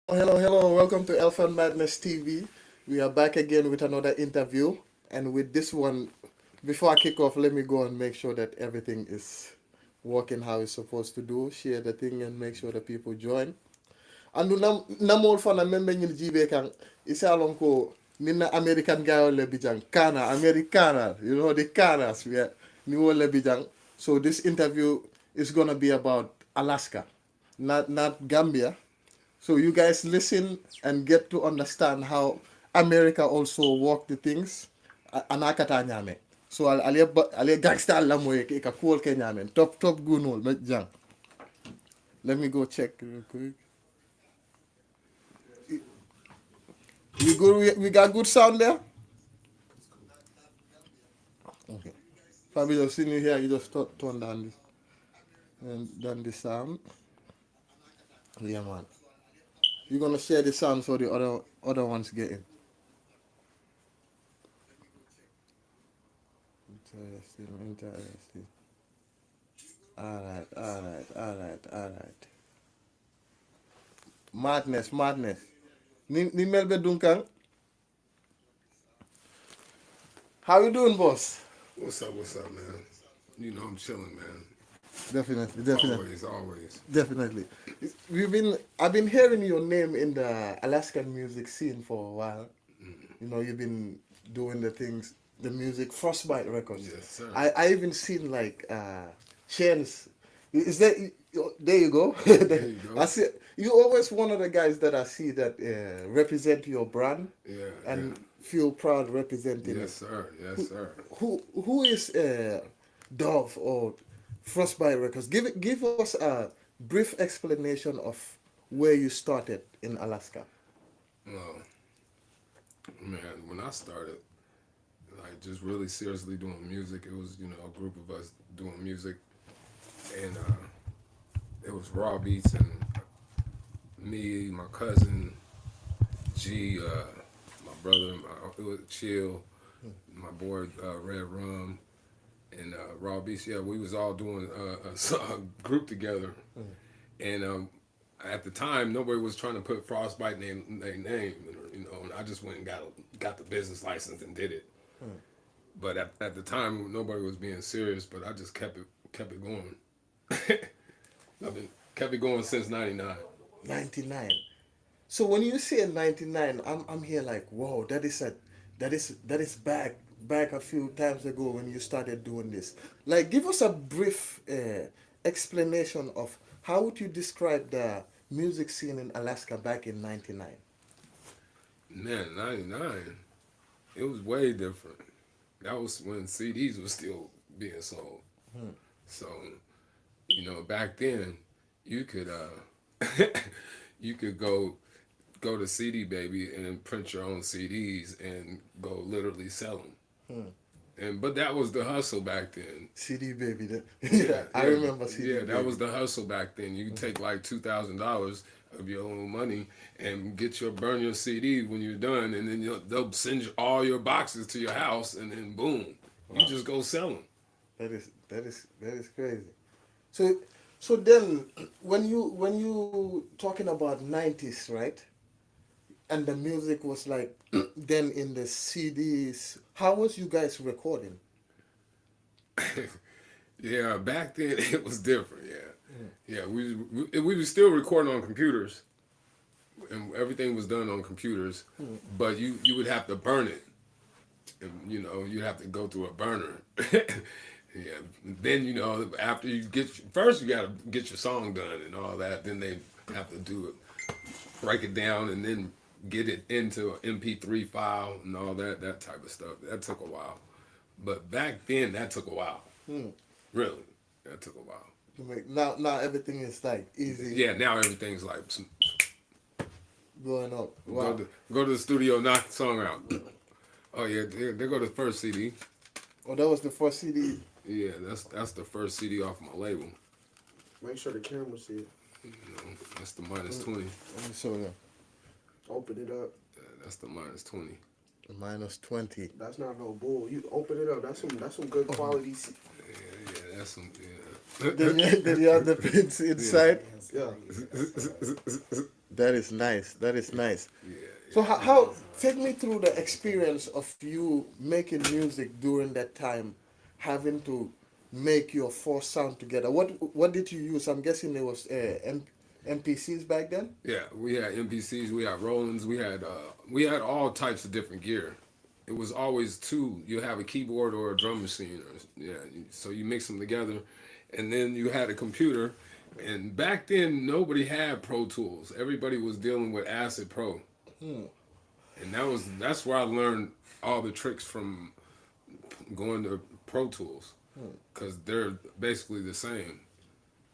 Hello, welcome to Elephant Madness TV. We are back again with another interview. And with this one, before I kick off, let me go and make sure that everything is working how it's supposed to do. Share the thing and make sure that people join. Andu namol fana membe nyil jibe kan isa alon ko nina American guy le bijang kana Americana, the canas we ni le bijang. So this interview is going to be about Alaska, not Gambia. So you guys listen and get to understand how America also work the things anakata nyame. So ale gangsta la moye ka cool ke nyame. Top gunol ma jang. Let me go check real quick. We good? We got good sound there? Okay. Probably just sitting here, you just turn down this and down the sound. Yeah, man. You're gonna share the sound so the other ones get in. Interesting. All right. Madness. Ni melbe dunkan. How you doing, boss? What's up, man? You know I'm chilling, man. Definitely. Always. Definitely. I've been hearing your name in the Alaskan music scene for a while. You've been doing the music Frostbite Records. Yes, sir. I even seen like chains. Is that there you go? There you go. I see you always one of the guys that I see that represent your brand Yeah. and feel proud representing Yes, it. sir. Yes, sir. Who is Dove or Frostbite Records? Give us a brief explanation of where you started in Alaska. Well, man, when I started, like just really seriously doing music, it was a group of us doing music, and it was raw beats and me, my cousin, G, my brother, it was Chill, my boy Red Rum, and Raw Beast. Yeah, we was all doing a group together, and at the time nobody was trying to put Frostbite name their name. And I just went and got the business license and did it. But at the time nobody was being serious. But I just kept it going. I've been kept it going since '99. 99. So when you say 99, I'm here like, whoa, that is back a few times ago when you started doing this. Like, give us a brief explanation of how would you describe the music scene in Alaska back in 99? Man, '99, it was way different. That was when CDs were still being sold. So, back then, you could you could go to CD Baby and print your own CDs and go literally sell them. But that was the hustle back then. CD Baby, yeah, I remember CD Yeah, Baby. that was the hustle back then. You take like $2,000 of your own money and burn your CD when you're done, and then they'll send you all your boxes to your house, and then boom, you just go sell them. That is crazy. So so then when you talking about 90s, right? And the music was like then in the CDs. How was you guys recording? Yeah, back then it was different. Yeah. We were still recording on computers, and everything was done on computers. But you would have to burn it, and you'd have to go through a burner. Yeah. Then after first you gotta get your song done and all that. Then they have to do it, break it down, and then get it into an MP3 file and all that type of stuff. That took a while. But back then that took a while. Really, that took a while. Now everything is like easy Yeah, now everything's like going up. go Wow. go to the studio, knock the song out. Oh yeah, there go the first CD. Oh, that was the first CD. Yeah, that's the first CD off my label. Make sure the camera see it. That's the minus 20. Let me show you. Open it up. That's the minus 20. Minus 20. That's not no bull. You open it up. That's some good quality. Yeah, that's some. Yeah. Then you have the pins inside. Yeah. That is nice. That is nice. Yeah, So yeah. how take me through the experience of you making music during that time, having to make your four sound together. What did you use? I'm guessing it was MPCs back then. Yeah, we had MPCs, we had Rollins, we had all types of different gear. It was always two. You have a keyboard or a drum machine, or yeah. So you mix them together, and then you had a computer. And back then, nobody had Pro Tools. Everybody was dealing with Acid Pro, and that's where I learned all the tricks from going to Pro Tools, because they're basically the same.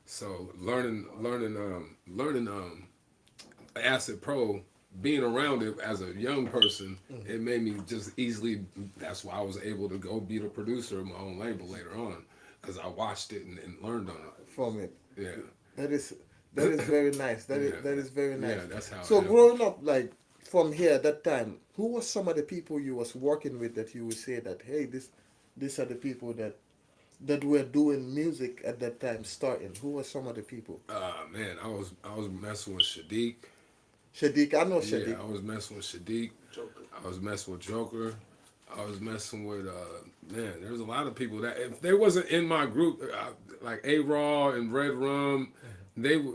So learning Acid Pro, being around it as a young person, it made me just easily. That's why I was able to go be the producer of my own label later on, because I watched it and learned on From it. it. Yeah, That is that is very nice. yeah, That is very nice. yeah. That's how it So happened. growing up, like from here at that time, who was some of the people you was working with that you would say that hey, these are the people that were doing music at that time starting? Who were some of the people? Man, I was messing with Shadiq. Shadiq, I know Yeah, Shadiq. I was messing with Shadiq. Joker. I was messing with Joker. I was messing with man. There's a lot of people that if they wasn't in my group, like A Raw and Red Rum,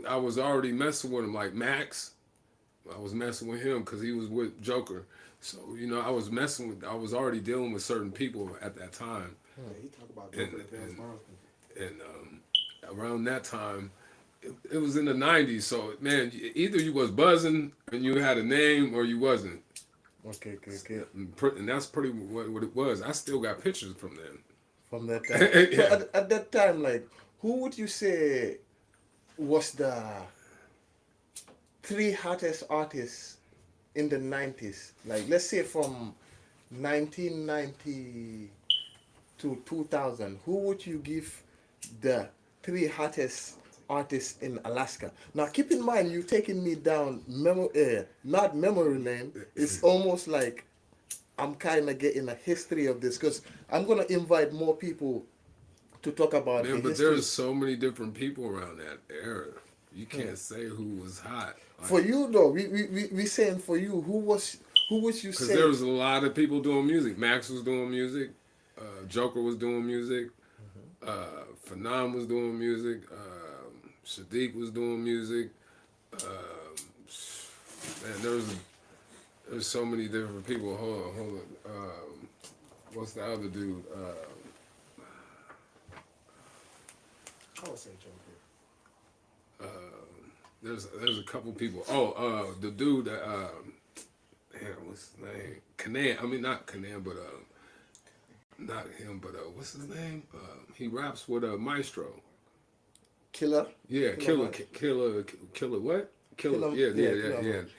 I was already messing with them. Like Max, I was messing with him because he was with Joker. So I was already dealing with certain people at that time, Yeah, he talk about and Joker and and, Bondsman. around that time. It was in the '90s, so man, either you was buzzing and you had a name, or you wasn't. Okay, okay, okay. And that's pretty what it was. I still got pictures from them. From that time. So Yeah. at that time, like, who would you say was the three hottest artists in the 90s? Like, let's say from 1990 to 2000. Who would you give the three hottest artists in Alaska? Now, keep in mind, you're taking me down not memory lane. It's almost like I'm kind of getting a history of this because I'm gonna invite more people to talk about the Man, but history. there's so many different people around that era. You can't say who was hot. For you though, we saying for you, who was you Because there say? was a lot of people doing music. Max was doing music. Joker was doing music. Fanam was doing music. Sadiq was doing music. Man, there's so many different people. Hold on. What's the other dude? I would say Joker. There's a couple people. Oh, the dude that damn, what's his name? Kanan. I mean, not Kanan, but not him, but what's his name? He raps with Maestro. Killer. Yeah, Killer Killer what? Killer. Killer, Yeah, yeah, yeah, yeah, Killer yeah. Mike.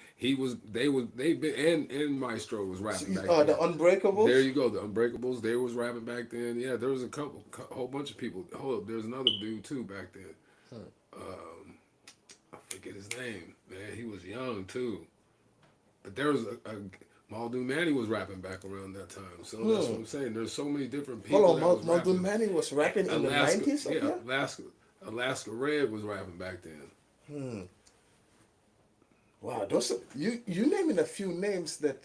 They been and Maestro was rapping back The then. Unbreakables. There you go, the Unbreakables. They was rapping back then. Yeah, there was whole bunch of people. Hold up, there's another dude too back then. I forget his name. Man, he was young too. But there was a Muldoon Manny was rapping back around that time. So that's what I'm saying. There's so many different people Hold that on, was Muldoon rapping. Manny was rapping in the Alaska, 90s up yeah, here? Alaska Red was rapping back then. Wow, those you naming a few names that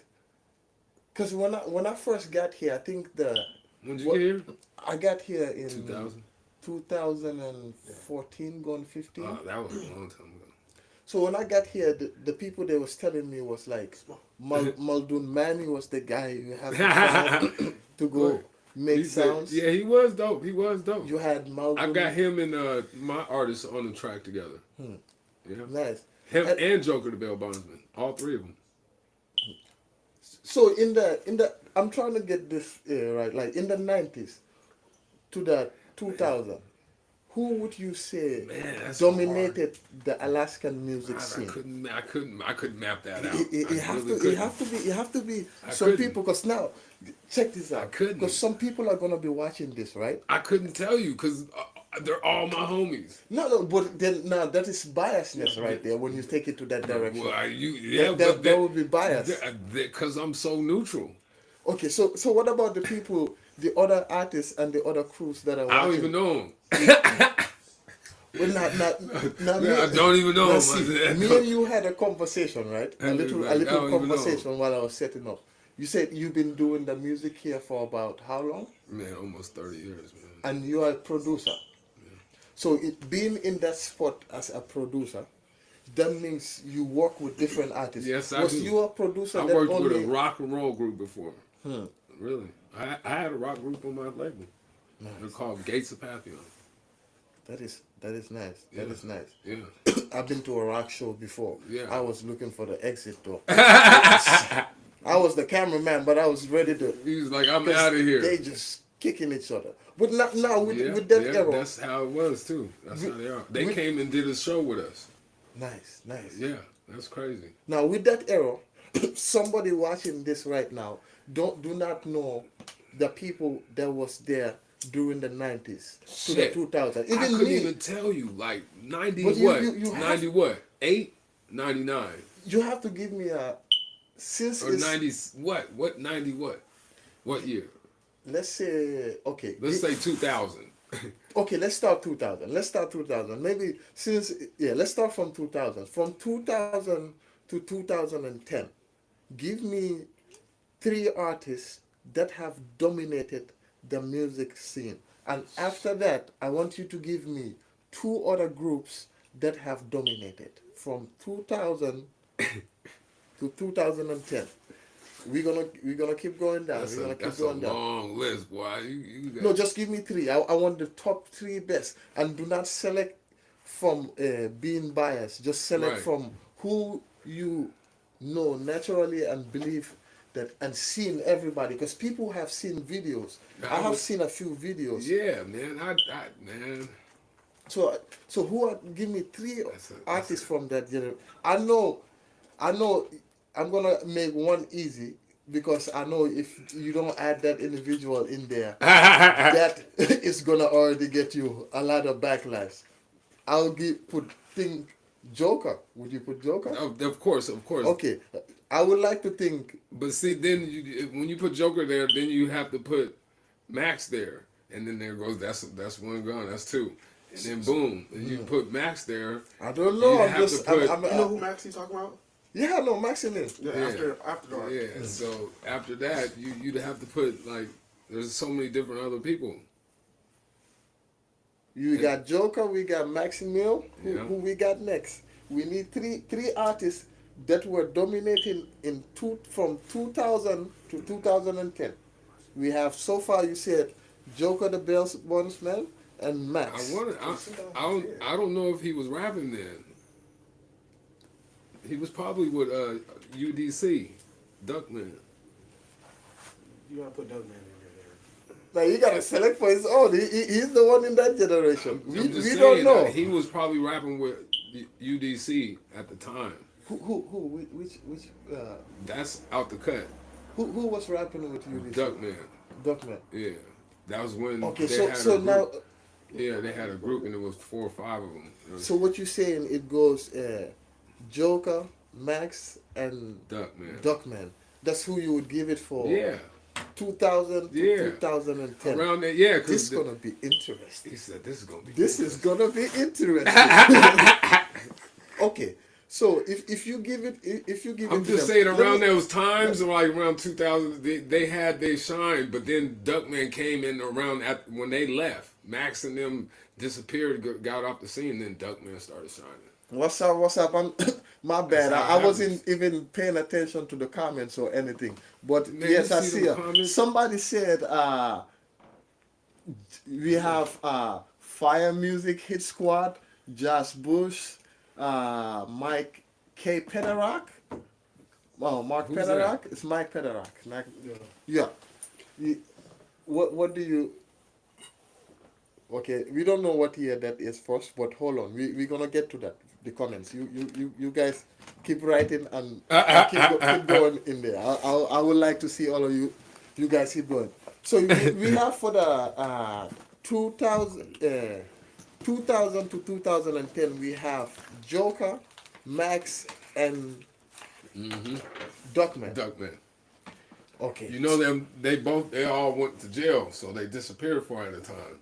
because when I first got here, I think When did you what get here? I got here in 2000. 2014 going 15. That was a long time ago. So when I got here, the people they was telling me was like Muldoon Manny was the guy you have to find to go make sounds. Yeah, he was dope. He was dope. You had Muldoon. I got him and my artist on the track together. Yeah, Nice. him And- and Joker the Bell Bondsman, all three of them. So in the I'm trying to get this right. Like in the 90s to the 2000, who would you say Man, that's dominated the Alaskan music I scene? couldn't map that out. It I have really to. It couldn't. have to be. It have to be I some couldn't. people. Because now, check this out. couldn't. Because some people are gonna be watching this, right? I couldn't tell you because they're all my homies. No, but then now that is biasness right there when you take it to that direction. Well, That would be bias. because I'm so neutral. Okay, so what about the people, the other artists and the other crews that are watching? I don't even know them. Well, not me. Man, I don't even know Now him. see, I said, me and you had a conversation, right? A little, I don't even know. conversation while I was setting up. You said you've been doing the music here for about how long? Man, almost 30 years, man. And you are a producer. So it being in that spot as a producer, that means you work with different artists. Yes, I Was do. you a producer I that worked with a only? rock and roll group before. Really. I had a rock group on my label. They're called Gates of Papillon. That is nice. That Yeah. is nice. Yeah. I've been to a rock show before. Yeah. I was looking for the exit door. I was the cameraman, but I was ready to. He was like, I'm 'Cause out of here. They just kicking each other. But not now Yeah, with that yeah, era. that's how it was too. That's how they are. They we- came and did a show with us. Nice. Yeah, that's crazy. Now with that era, somebody watching this right now do not know the people that was there during the 90s to the Shit. 2000s. I Even couldn't me, even tell you. Like 90 But what? you have- 90 what? 8? 99. you have to give me a since Or it's 90 what? What 90 what? What year? let's say okay. Let's say 2000. Okay, let's start 2000. Let's start 2000. Maybe let's start from 2000. From 2000 to 2010. Give me 3 artists that have dominated the music scene. And after that, I want you to give me 2 other groups that have dominated from 2000 to 2010. We're gonna keep going down. That's We're gonna a, keep that's a going down. long list, boy. You got, No, just give me 3. I want the top 3 best, and do not select from being biased. Just select Right. from who you know naturally and believe that, and seen everybody, because people have seen videos. I have seen a few videos. Yeah, man. Man. So who are, give me 3 That's artists from that generation. I know. I'm gonna make one easy, because I know if you don't add that individual in there, that is gonna already get you a lot of backlash. Think Joker. Would you put Joker? Of course. Okay, I would like to think. But see, then when you put Joker there, then you have to put Max there, and then there goes that's one gone, that's 2, and then boom, and you put Max there. I don't know. You I'm have just. to put- I'm, You know who Max he's talking about? yeah, no, Maximilian. Yeah, Yeah. after dark. Yeah. So after that, you'd have to put like there's so many different other people. You got Joker. We got Maximilian. Yeah. Who we got next? We need three artists that were dominating from 2000 to 2010. We have so far. You said Joker, the Bells Bondsman, and Max. I don't know if he was rapping then. He was probably with UDC, Duckman. You gotta put Doug Man in Now you gotta select for his own. He's the one in that generation. I'm We just don't saying know. that he was probably rapping with UDC at the time. Which That's out the cut. who was rapping with you? Duckman. Duckman. Yeah, that was when Okay, they so had so a group. now, Yeah, they had a group and it was 4 or 5 of them. so what you saying? It goes Joker, Max, and Duckman. Duckman. That's who you would give it for. Yeah, 2000 to Yeah. 2010. around that. Yeah, This because is gonna be interesting. he said this is gonna be. This is gonna be interesting. Okay, so if you give it, if you give it, I'm to just them- saying let around me- those times, like around 2000, they had their shine, but then Duckman came in around when they left. Max and them disappeared, got off the scene, then Duckman started shining. What's up? What's up? My bad. That's how I it wasn't even paying attention to the comments or anything. But Man, yes, you I see see. them comments? Somebody said we have Fire Music Hit Squad, Josh Bush, Mike K. Pederock. Oh, Mark Who's Pederock. It's Mike Pederock. Yeah. What do you? Okay, we don't know what year that is first, but hold on. We're gonna get to that. The comments. You guys keep writing and keep going in there. I would like to see all of you guys keep going. So we have for the 2000 to 2010 we have Joker, Max, and Duckman. Duckman. Okay. You know them? They all went to jail, so they disappeared for at a time.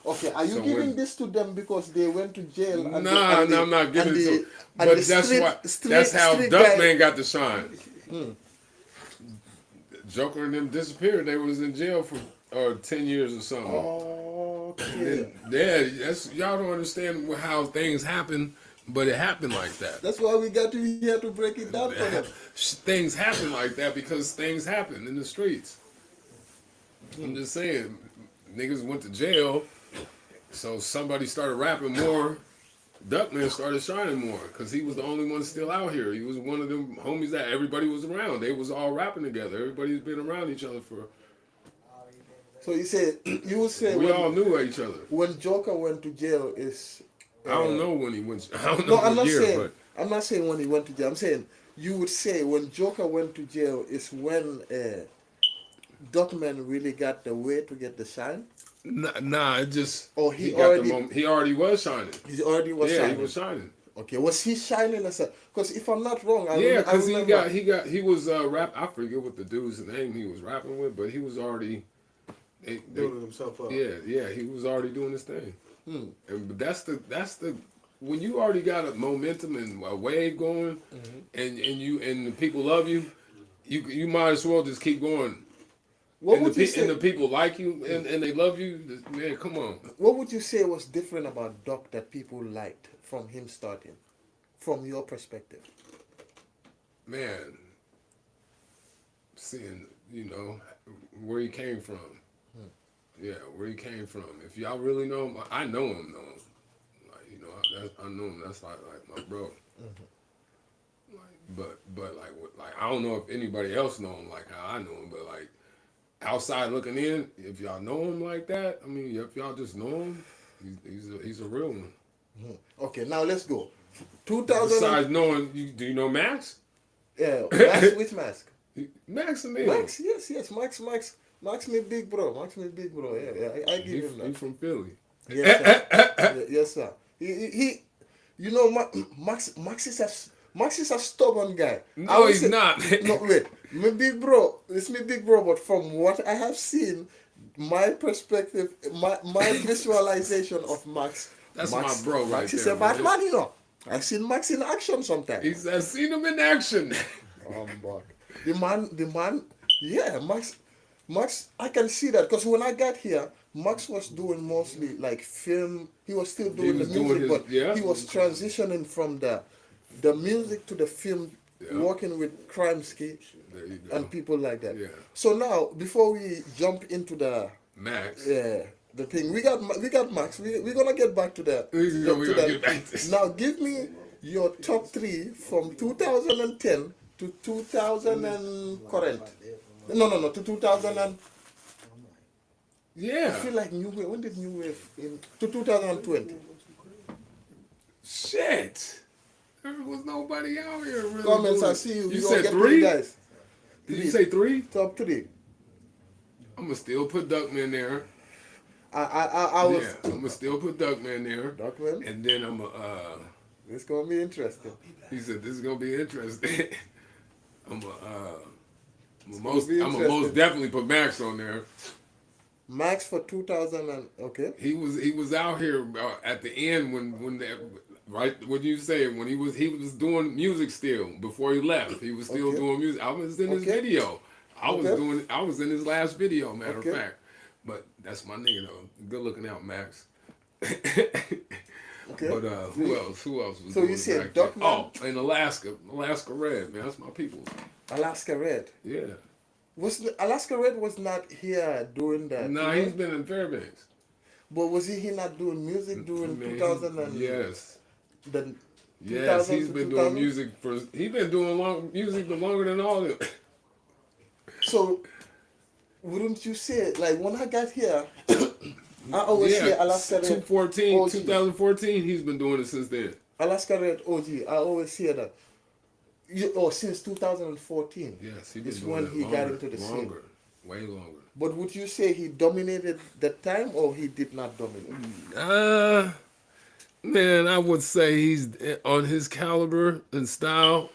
Okay, are you So giving when this to them because they went to jail and nah, the, I'm not giving and it to the him. and the But that's why that's how street guy? Duckman got the shine. Joker and them disappeared. They was in jail for 10 years or something. And Okay, then yeah, that's y'all don't understand how things happen, but it happened like that. that's why we got you here to break it down for them. Things happen like that because things happen in the streets. I'm just saying, niggas went to jail, so somebody started rapping more. Duckman started shining more because he was the only one still out here. He was one of them homies that everybody was around. They was all rapping together. Everybody's been around each other for. So you say you would say We all knew each other. when Joker went to jail is I don't know when he went. I don't know no, I'm what not year, saying but I'm not saying when he went to jail. I'm saying you would say when Joker went to jail is when Duckman really got the way to get the shine, nah, it just or he got the moment. He already was shining. he already was Yeah, shining. he was shining. Okay, was he shining as a? Because if I'm not wrong, Yeah, I because remember. he was rap. I forget what the dude's name he was rapping with, but he was already. Building himself up. Yeah, he was already doing his thing. Hmm. And but that's the when you already got a momentum and a wave going, and the people love you, you might as well just keep going. What And would you say? and the people like you and they love you. Man, come on, What would you say was different about Doc that people liked from him starting, from your perspective? man. Seeing where he came from. Yeah, where he came from. If y'all really know him, I know him. Like I know him. That's like my bro. But like I don't know if anybody else know him like how I know him. But like outside looking in, if y'all know him like that, I mean, if y'all just know him, he's a real one. Okay, now let's go. 2000. Besides knowing, do you know Max? Yeah, Max with mask. Max and me. Max, yes, Max, me big bro. Max, me big bro. Yeah, I give him He that. from Philly. Yes, sir. Yes, sir. He you know, Max is a stubborn guy. I No, would he's say, not. no, wait, my big bro. It's me big bro, but from what I have seen, my perspective, my visualization of Max. That's Max, my bro right Max is there, a bad man. man, you know. I've seen Max in action sometimes. I've seen him in action. Back. The man, yeah, Max, I can see that because when I got here, Max was doing mostly like film. He was still He doing the was doing music, his but yeah. he was transitioning from the music to the film, Yeah. working with Crimesky There you go. and people like that. Yeah. So now, before we jump into Max. the thing, we got Max. We're gonna get back to that. We're gonna get back to this. Now, give me your top three from 2010 to 2000 and current. No, to 2000 and. I Yeah. feel like New Wave. When did New Wave in to 2020? Shit. There was nobody out here really. Comments, doing I it. see you. You gonna said get three? guys. Did you say three? Top three. I'm gonna still put Duckman there. I was. Yeah, I'm gonna still put Duckman there. Duckman. And then I'm It's gonna be interesting. he said this is gonna be interesting. I'm gonna most interesting. definitely put Max on there. Max for 2000 and okay. He was out here at the end when that, right what you say when he was doing music still before he left. He was still Okay. doing music. I was in his Okay. video. I Okay. was in his last video, matter Okay. of fact. But that's my nigga though. Good looking out, Max. Okay. But who else? Who else was So doing you said back then? Duckman? Oh, in Alaska Red, man. That's my people. Alaska Red. Yeah. Alaska Red was not here doing that. Nah, you know? he's been in Fairbanks. But was he not doing music during Man, 2000 and yes. the Yes, 2000 he's to been 2000? doing music he's been doing music longer than all of it. So wouldn't you say like when I got here, I always hear Alaska Red 2014, OG. 2014, he's been doing it since then. Alaska Red OG. I always hear that. Since 2014. Yes, he's been It's doing when it he longer, got into the scene. longer, way longer. But would you say he dominated that time or he did not dominate? Man, I would say he's on his caliber and style,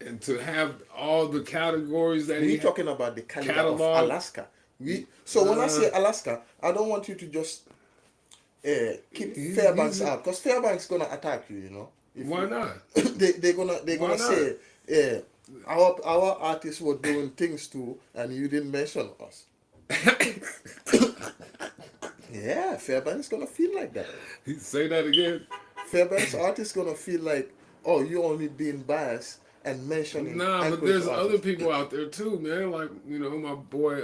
and to have all the categories that We're talking about the caliber of catalog. Alaska. When I say Alaska, I don't want you to just keep He's Fairbanks out, because Fairbanks gonna attack you. You know. If why you, not? they're Why gonna not? say, our artists were doing things too, and you didn't mention us. Yeah, Fairbanks gonna feel like that. Say that again. Fairbanks artists gonna feel like, oh, you only being biased and mentioning Nah, but Anchorage there's other artists. people out there too, man. Like my boy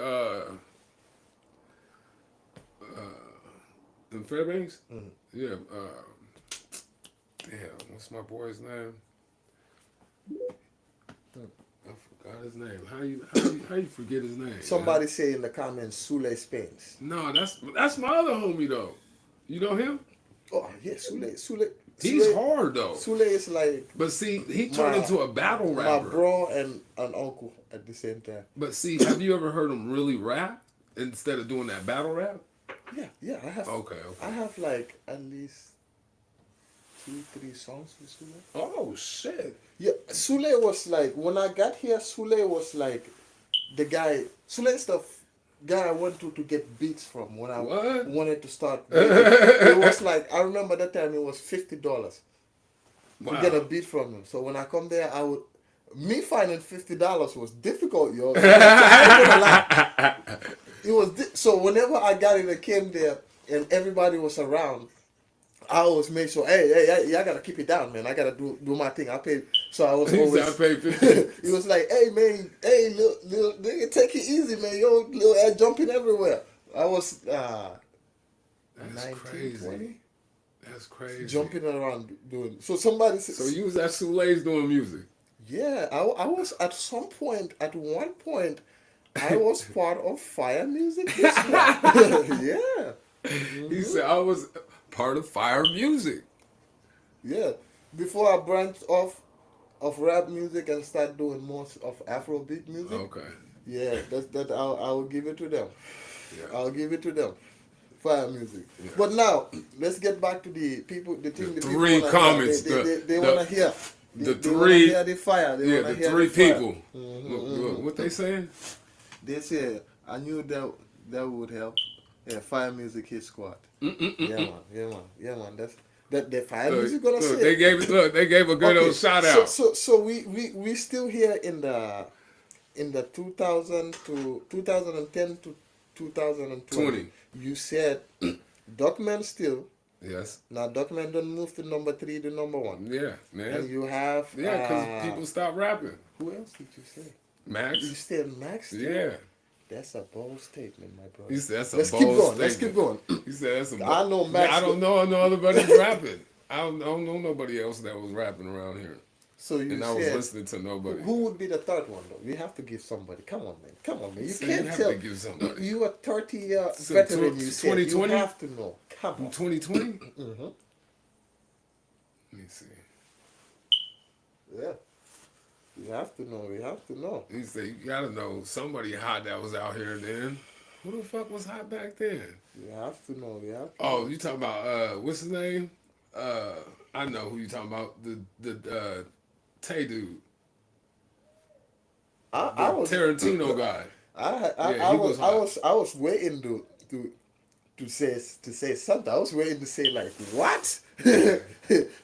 in Fairbanks. Yeah. Damn, what's my boy's name? I forgot his name. How you forget his name? Somebody Man? say in the comments, Sule Spains. No, that's my other homie though. You know him? Oh yeah, He's hard though. Sule is like But see, he turned my into a battle my rapper. bro and an uncle at the same time. But see, have you ever heard him really rap instead of doing that battle rap? Yeah, I have. Okay. I have like at least 2-3 songs with Sule. Oh shit. Yeah, Sule was like, when I got here, Sule was like the guy. Sule is the guy I went to get beats from when I What? wanted to start. It was like, I remember that time it was $50 to get a beat from him. So when I come there, me finding $50 was difficult, yo. So I ain't gonna lie. It was so whenever I got it and came there and everybody was around, I always made sure, hey, I gotta keep it down, man. I gotta do my thing. I paid, so I was He always. said, I paid 50. He was like, hey, man, hey, little nigga, take it easy, man. Yo, little ass jumping everywhere. I was That's 19, crazy. 20, That's crazy. jumping around doing. So somebody said, So you was at Sule's doing music. yeah, I was at one point, I was part of Fire Music District. Yeah. He said I was part of Fire Music. Yeah, before I branched off of rap music and start doing more of Afrobeat music. Okay. Yeah, that I will give it to them. Yeah. I'll give it to them. Fire music. Yeah. But now let's get back to the people. The thing. The three people comments, They wanna hear. the They three- wanna hear the fire. They Yeah, wanna the hear three the fire. people. Look, what they saying? They say I knew that would help. Yeah, Fire Music Hit Squad. Yeah man. That's that the Fire Music gonna say. They gave a good old shout out. So we still here in the 2010 to 2020. 20. You said Duckman still. Yes. Now Duckman don't move to number 3 to number 1. Yeah, man. And you have Because people stopped rapping. who else did you say? Max. You said Max still? Yeah. That's a bold statement, my brother. He said that's a Let's bold keep going. statement. Let's keep going. He said that's a bold. I know Max. I don't know no other buddies rapping. I don't know nobody else that was rapping around here. So you And I was said listening to nobody. who would be the third one though? We have to give somebody. Come on, man. You So can't you have tell. to give somebody. You are 30-year So veteran. You said you 2020? have to know. Come In on. 2020? Mm-hmm. Let me see. Yeah. You have to know. We have to know. He said, you gotta know somebody hot that was out here then. Who the fuck was hot back then? You have to know. We have to. Oh, you talking about, what's his name? I know who you talking about. The Tay dude. I was Tarantino guy. I was waiting to say something. I was waiting to say like what? Yeah.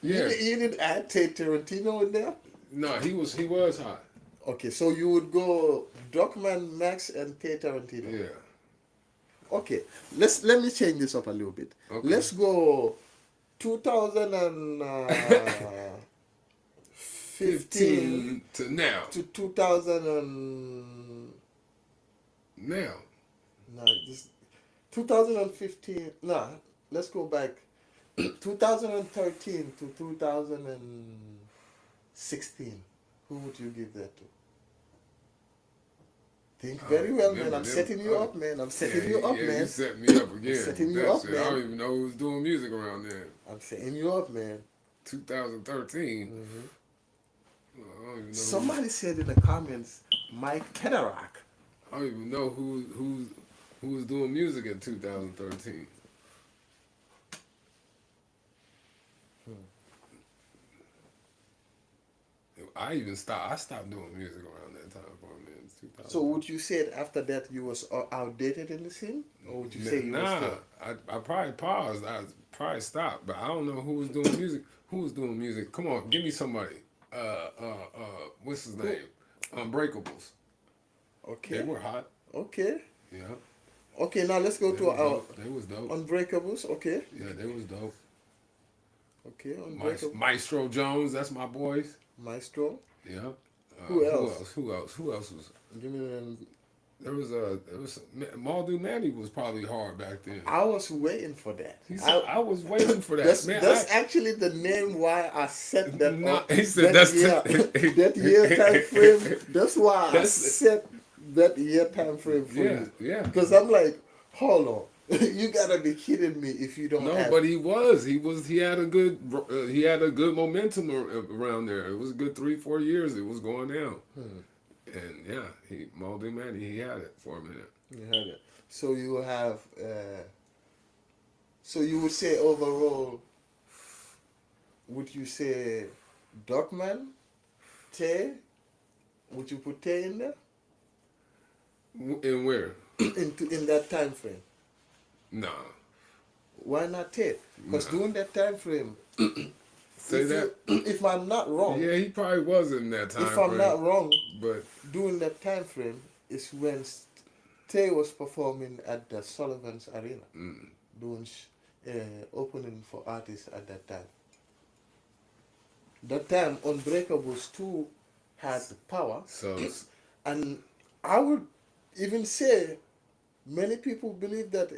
You didn't add Tate Tarantino in there? No, he was hot. Okay, so you would go Duckman, Max, and Tate Tarantino. Yeah. Okay, let me change this up a little bit. Okay. Let's go 2015 15 to now. to 2000 and Now. no, this 2015. Nah, let's go back 2013 to 2016. Who would you give that to? Think very well, man. I'm setting you up, man. I'm setting you up, man. You set me up again. Setting you That's up, it. I don't man. even know who was doing music around then. I'm setting you up, man. 2013. I don't even know. Somebody said in the comments, Mike Kedarak. I don't even know who was doing music in 2013. I stopped doing music around that time for a minute. 2000. So would you say after that you was outdated in the scene, or would you say you was Nah, still? I probably paused. I probably stopped, but I don't know who was doing music. Who was doing music? Come on, give me somebody. What's his Who? name? Unbreakables. They Okay. were hot. Okay. Yeah, Okay. Now let's go they to was our dope. They was dope. Unbreakables. Okay. Yeah, they was dope. Okay. Unbreakable. Maestro Jones, that's my boys. Maestro. Yeah. Who Who else? else? Who else? Who else was? Give me the. There was Maldu Manny was probably hard back then. I was waiting for that. He said I was waiting for that man. That's actually the name why I set that No, up. he said That that's year, that year time frame. That's why I that's set that year time frame for yeah, you. yeah. Because I'm like, hold on, you gotta be kidding me if you don't No, have. but he had a good momentum around there. It was a good 3-4 years. It was going down, and yeah, Maldu Manny he had it for a minute. You have it. So you have. So you would say overall, would you say Duckman, Tay? Would you put Tay in there? And where? In that time frame? Nah, Why not Tay? Because nah. during that time frame, Say if that. you, if I'm not wrong, Yeah, he probably was in that if time I'm frame, not wrong, but during that time frame is when Tay was performing at the Sullivan's Arena, mm, doing opening for artists at that time. That time, Unbreakables too had power, so and I would even say many people believe that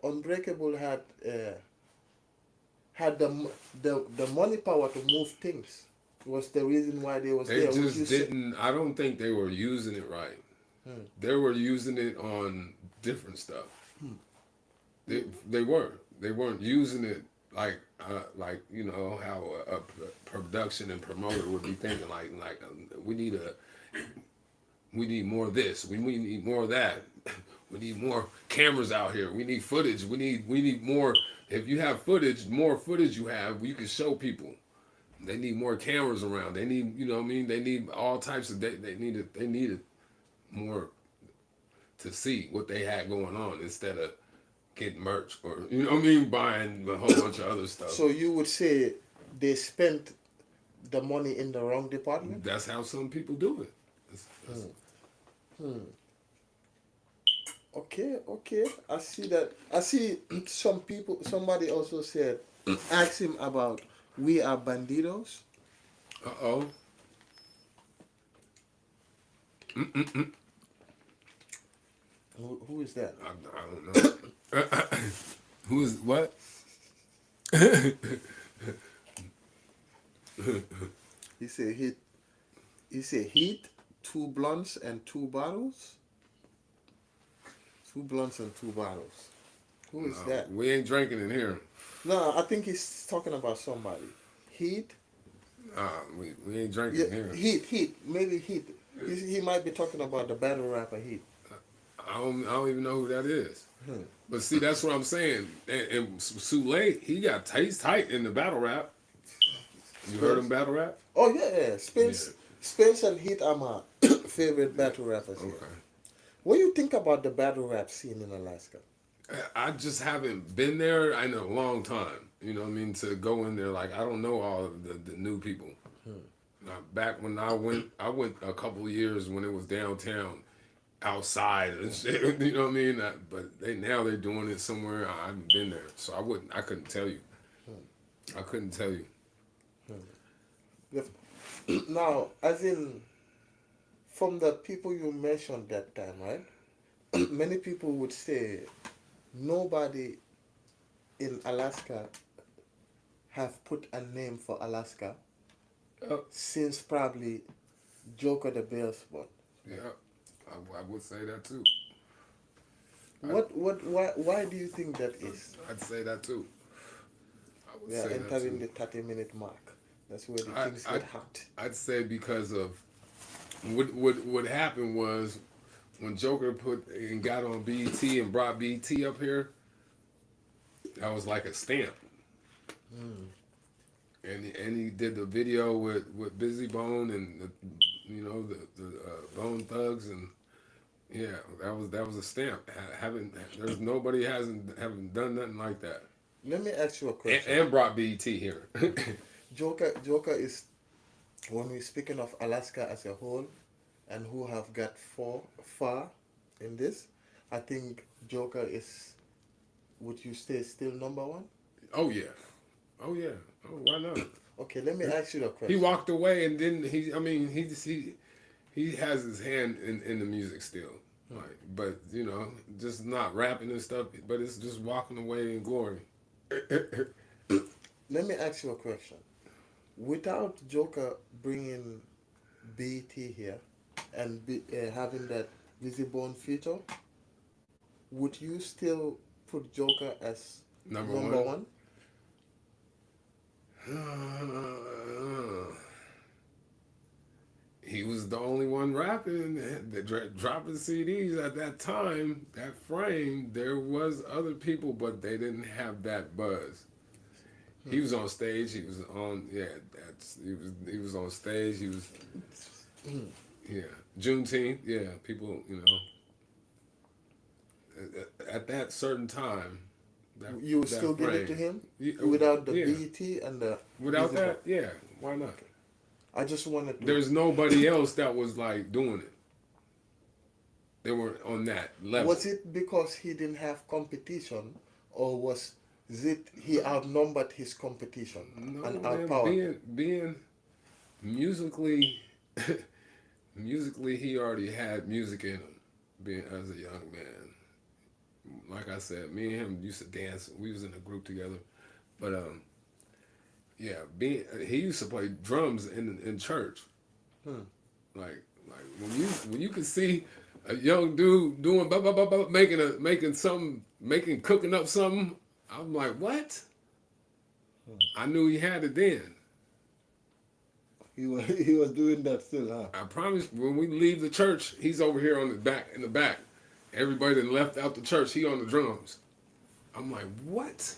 Unbreakable had the money power to move things. Was the reason why they was they there. Would you just say? didn't. I don't think they were using it right. Hmm. They were using it on different stuff. They were. They weren't using it like you know how a production and promoter would be thinking like we need more of this. We need more of that. We need more cameras out here. We need footage. We need more. If you have footage, more footage you have, you can show people. They need more cameras around. They need, you know what I mean? They need all types of they needed more to see what they had going on instead of getting merch or you know what I mean, buying a whole bunch of other stuff. So you would say they spent the money in the wrong department? That's how some people do it. Hmm. Okay, okay. I see that. I see some people. Somebody also said, ask him about we are bandidos. Uh-oh. Who is that? I don't know. Who is what? He said heat. He said heat, two blunts and two bottles. Two blunts and two bottles. Who is No, that? we ain't drinking in here. No, I think he's talking about somebody. Heat. We ain't drinking Yeah, in here. heat. Maybe heat. He might be talking about the battle rapper Heat. I don't even know who that is. Hmm. But see, that's what I'm saying. And Sule, he got taste tight in the battle rap. You heard him battle rap? Oh yeah. Spence and Heat are my favorite battle rappers here. Okay. What do you think about the battle rap scene in Alaska? I just haven't been there in a long time. You know what I mean? To go in there, like I don't know all of the new people. Back when I went a couple of years when it was downtown, outside and shit. You know what I mean? But they're doing it somewhere. I haven't been there, so I couldn't tell you. I couldn't tell you. Now, as in, from the people you mentioned that time, right? Many people would say nobody in Alaska have put a name for Alaska Oh, since probably Joker the Bear Spot. yeah, I would say that too. Why do you think that is? I'd say that too. I would We are say that entering too. the 30-minute mark. That's where the I, things I, get hot. I'd say because of what happened was when Joker put and got on BET and brought BET up here, that was like a stamp. And he did the video with Busy Bone and the Bone Thugs and yeah, that was a stamp. Haven't there's nobody haven't done nothing like that. let me ask you a question. and brought BET here. Joker is, when we're speaking of Alaska as a whole, and who have got far in this, I think Joker is. Would you say still number one? Oh yeah, oh yeah, oh why not? Okay, let me ask you the He question. walked away and didn't. I mean, he has his hand in the music still. Like, but just not rapping and stuff. But it's just walking away in glory. Let me ask you a question. Without Joker bringing BET here and having that Visible feature, would you still put Joker as Number number one. one? He was the only one rapping, dropping CDs at that time. That frame, there was other people, but they didn't have that buzz. He was on stage. He was on, yeah. He was on stage. He was, yeah. Juneteenth, yeah. People, at that certain time, You would that still give it to frame. him Yeah, without the yeah. BET and the Without Visible? that, yeah. Why not? I just wanted to. There's nobody else that was like doing it. They were on that level. Was it because he didn't have competition, or was it he outnumbered his competition No, and man, outpowered them? being musically, musically, he already had music in him. Being as a young man, like I said, me and him used to dance. We was in a group together, but yeah, he used to play drums in church. Hmm. Like when you could see a young dude doing blah, blah, blah, blah, making cooking up something. I'm like, what? I knew he had it then. He was doing that still, huh? I promise. When we leave the church, he's over here on the back in the back. Everybody that left out the church, he on the drums. I'm like, what?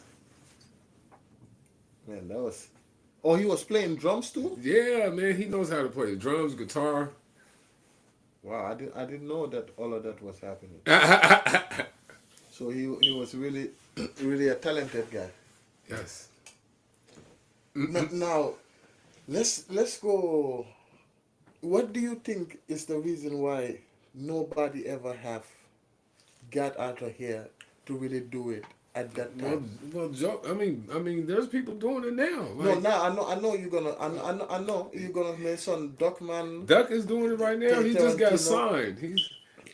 Man, that was. Oh, he was playing drums too. Yeah, man, he knows how to play the drums, guitar. Wow, I didn't know that all of that was happening. So he was really really a talented guy. Yes. Now let's go. What do you think is the reason why nobody ever have got out of here to really do it at that Well, time? Joe. I mean, there's people doing it now. No, Like now I know you're gonna I know you're gonna mention Duckman, Duck is doing it right now. He just got Tarantino. signed.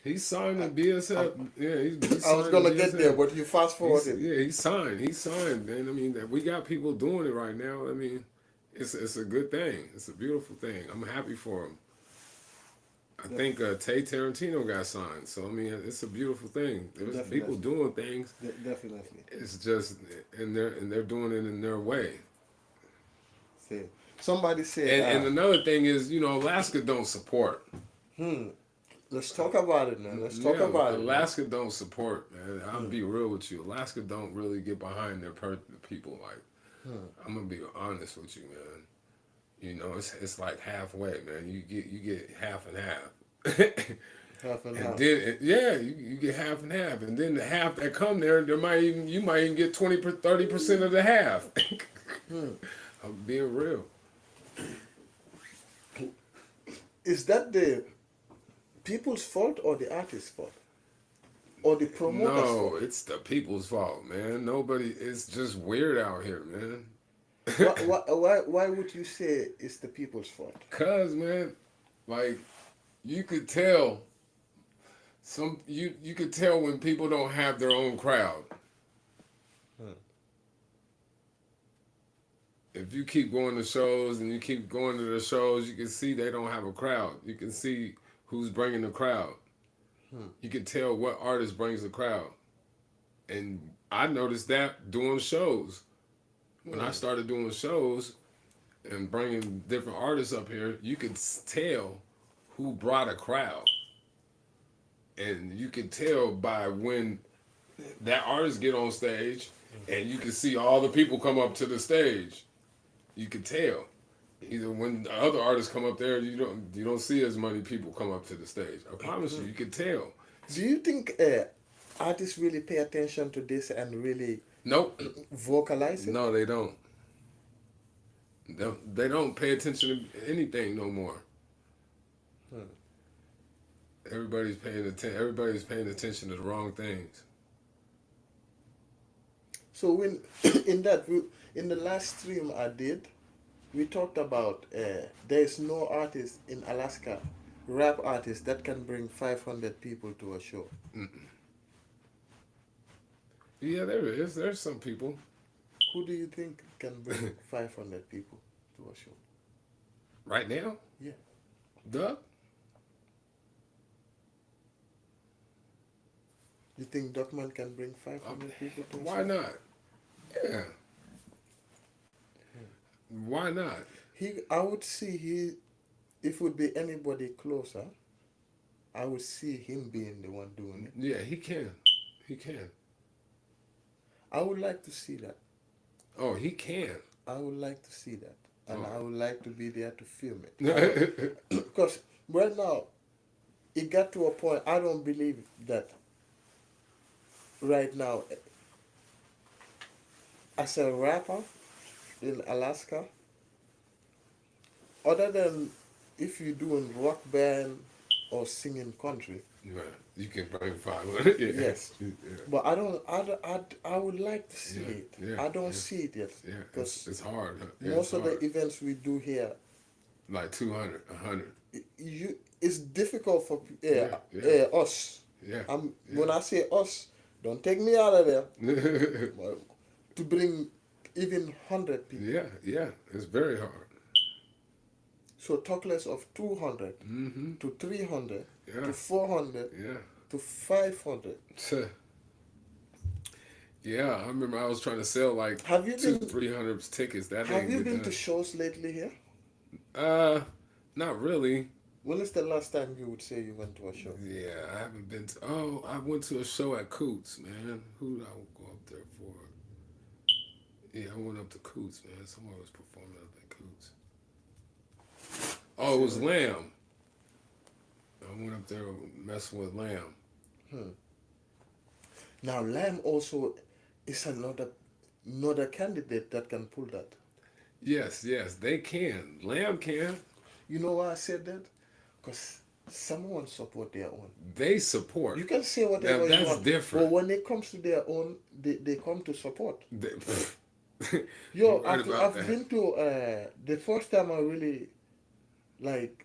He's signed to BSF. Yeah, he's I was signed to gonna get there, BSF. but you fast forwarded. He's signed. He's signed, man. I mean, we got people doing it right now. I mean, it's a good thing. It's a beautiful thing. I'm happy for him. I think Tay Tarantino got signed. So I mean, it's a beautiful thing. There's Definitely. people doing things. Definitely. It's just and they're doing it in their way. See, somebody said, And another thing is, Alaska don't support. let's talk about it, man. Let's talk Yeah, about it. Man. Alaska don't support, man. I'll be real with you. Alaska don't really get behind their people. Like, I'm gonna be honest with you, man. It's like halfway, man. You get half and half. Half and And half. then you get half and half, and then the half that come there, you might even get 30% of the half. I'm being real. Is that the people's fault or the artist's fault? Or the promoter's No, fault? it's the people's fault, man. Nobody. It's just weird out here, man. Why would you say it's the people's fault? Cause man, like you could tell you could tell when people don't have their own crowd. If you keep going to shows and you keep going to the shows, you can see they don't have a crowd. You can see who's bringing the crowd. You can tell what artist brings the crowd. And I noticed that doing shows. When I started doing shows and bringing different artists up here, you could tell who brought a crowd. And you could tell by when that artist get on stage and you can see all the people come up to the stage. You could tell. Either when the other artists come up there, you don't see as many people come up to the stage. I promise you could tell. Do you think artists really pay attention to this and really Nope. vocalize it? No, they don't. They don't pay attention to anything no more. Hmm. Everybody's paying attention. Everybody's paying attention to the wrong things. So when in that in the last stream I did, we talked about there is no artist in Alaska, rap artist that can bring 500 people to a show. Yeah, there is. There's some people. Who do you think can bring 500 people to a show? Right now, Yeah. Doug. You think Duckman can bring 500 people to a Why show? not? Yeah. Why not? I would see if it would be anybody closer, I would see him being the one doing it. Yeah, he can. He can. I would like to see that. Oh, he can. I would like to see that. And Oh. I would like to be there to film it. Because right now, it got to a point, I don't believe that right now, as a rapper in Alaska, other than if you're doing rock band or singing country, Right. You can bring 500. Yeah. yes. Yeah. But I would like to see Yeah, it. yeah, I don't yeah. see it yet. Yeah. Because It's hard. Huh? Yeah, most it's of hard. the events we do here, Like 200, 100. it's difficult for Yeah, yeah. us. Yeah. When I say us, don't take me out of there. Well, to bring even 100 people. Yeah, yeah. It's very hard. So talk less of 200 Mm-hmm. to 300 Yeah. to 400 Yeah. to 500. Yeah, I remember I was trying to sell like Have you been 300 tickets. That Have didn't you get been done. to shows lately here? Not really. When is the last time you would say you went to a show? Yeah, I haven't been to. Oh, I went to a show at Coots, man. Who did I go up there for? Yeah, I went up to Coots, man. Someone was performing up at Coots. Oh, it was Lamb. I went up there messing with Lamb. Now Lamb also is another candidate that can pull that. Yes, they can. Lamb can. You know why I said that? Because someone support their own. They support. You can say whatever Now, you that's want. different. But when it comes to their own, they come to support. They, Yo, You're right about I've that. been to the first time I really like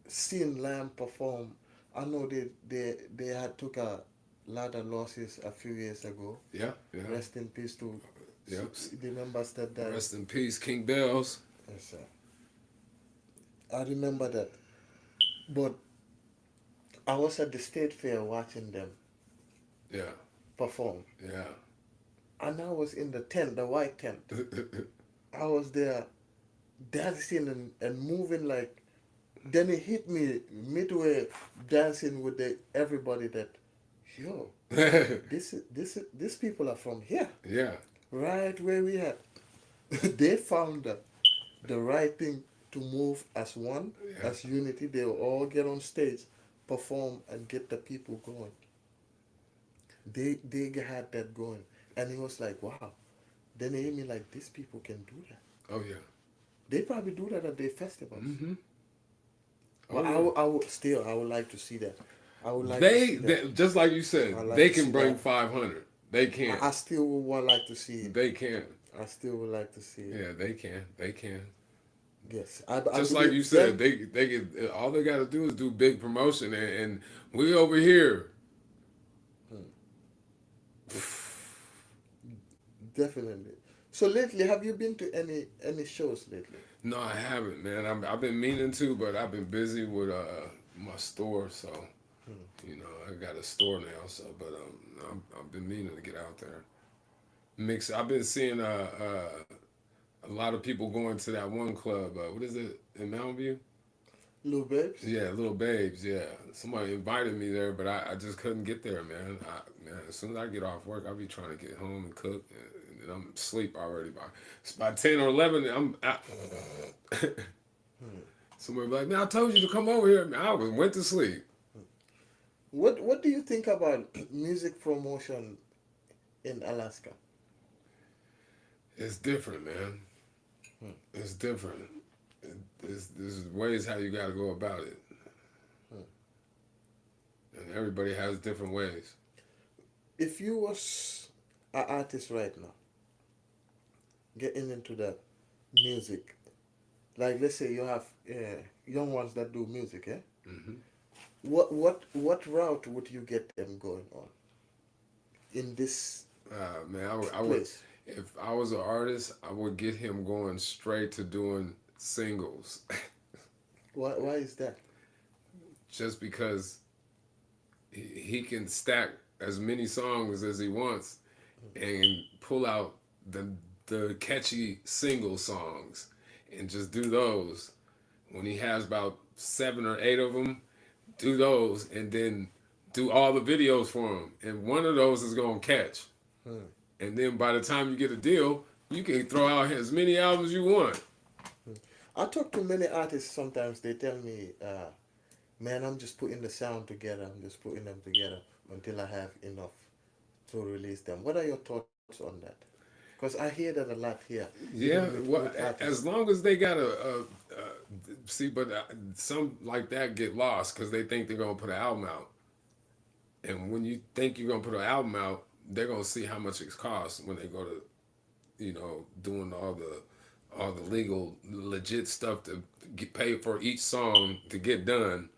seen Lamb perform. I know they had took a lot of losses a few years ago. Yeah. Rest in peace to Yep. the members that died. Rest in peace, King Bells. Yes, sir. I remember that. But I was at the state fair watching them Yeah, perform. yeah. And I was in the tent, the white tent. I was there dancing and moving like. Then it hit me midway dancing with everybody that, yo, these people are from here, Yeah, right where we at. They found the right thing to move as one, Yeah. as unity. They will all get on stage, perform, and get the people going. They had that going, and it was like, wow. Then it hit me like, these people can do that. oh yeah. They probably do that at their festivals. Mm-hmm. But Oh, I would like to see that. I would like they, to see that. they just like you said, I like they to can see bring that. 500. They can. I still would like to see it. They can. I still would like to see it. Yeah, they can. They can. Yes. Just like you said, they get all they got to do is do big promotion, and we over here. Definitely. So lately, have you been to any shows lately? No, I haven't, man. I've been meaning to, but I've been busy with my store, so you know I got a store now. So, but I've been meaning to get out there. Mix. I've been seeing a lot of people going to that one club. What is it in Mountain View? Little Babes? Yeah, Little Babes. Yeah, somebody invited me there, but I just couldn't get there, man. Man, as soon as I get off work, I'll be trying to get home and cook, and I'm asleep already by 10 or 11. I'm out. Somebody be like, man, I told you to come over here. Man, I went to sleep. What do you think about music promotion in Alaska? It's different, man. Hmm. It's different. There's ways how you got to go about it, Hmm. and everybody has different ways. If you was an artist right now, getting into that music, like let's say you have young ones that do music, eh? Hmm. What route would you get them going on in this Man, I would, place? if I was an artist, I would get him going straight to doing singles, Why is that? just because he can stack as many songs as he wants and pull out the catchy single songs and just do those. When he has about 7 or 8 of them, do those and then do all the videos for him. And one of those is gonna catch. Hmm. And then by the time you get a deal, you can throw out as many albums you want. I talk to many artists sometimes. They tell me, "Man, I'm just putting the sound together. I'm just putting them together until I have enough to release them." What are your thoughts on that? Because I hear that a lot here, even Yeah, with well, artists. as long as they got see, but some like that get lost because they think they're gonna put an album out, and when you think you're gonna put an album out, they're gonna see how much it costs when they go to, doing all the legal legit stuff to get paid for each song to get done,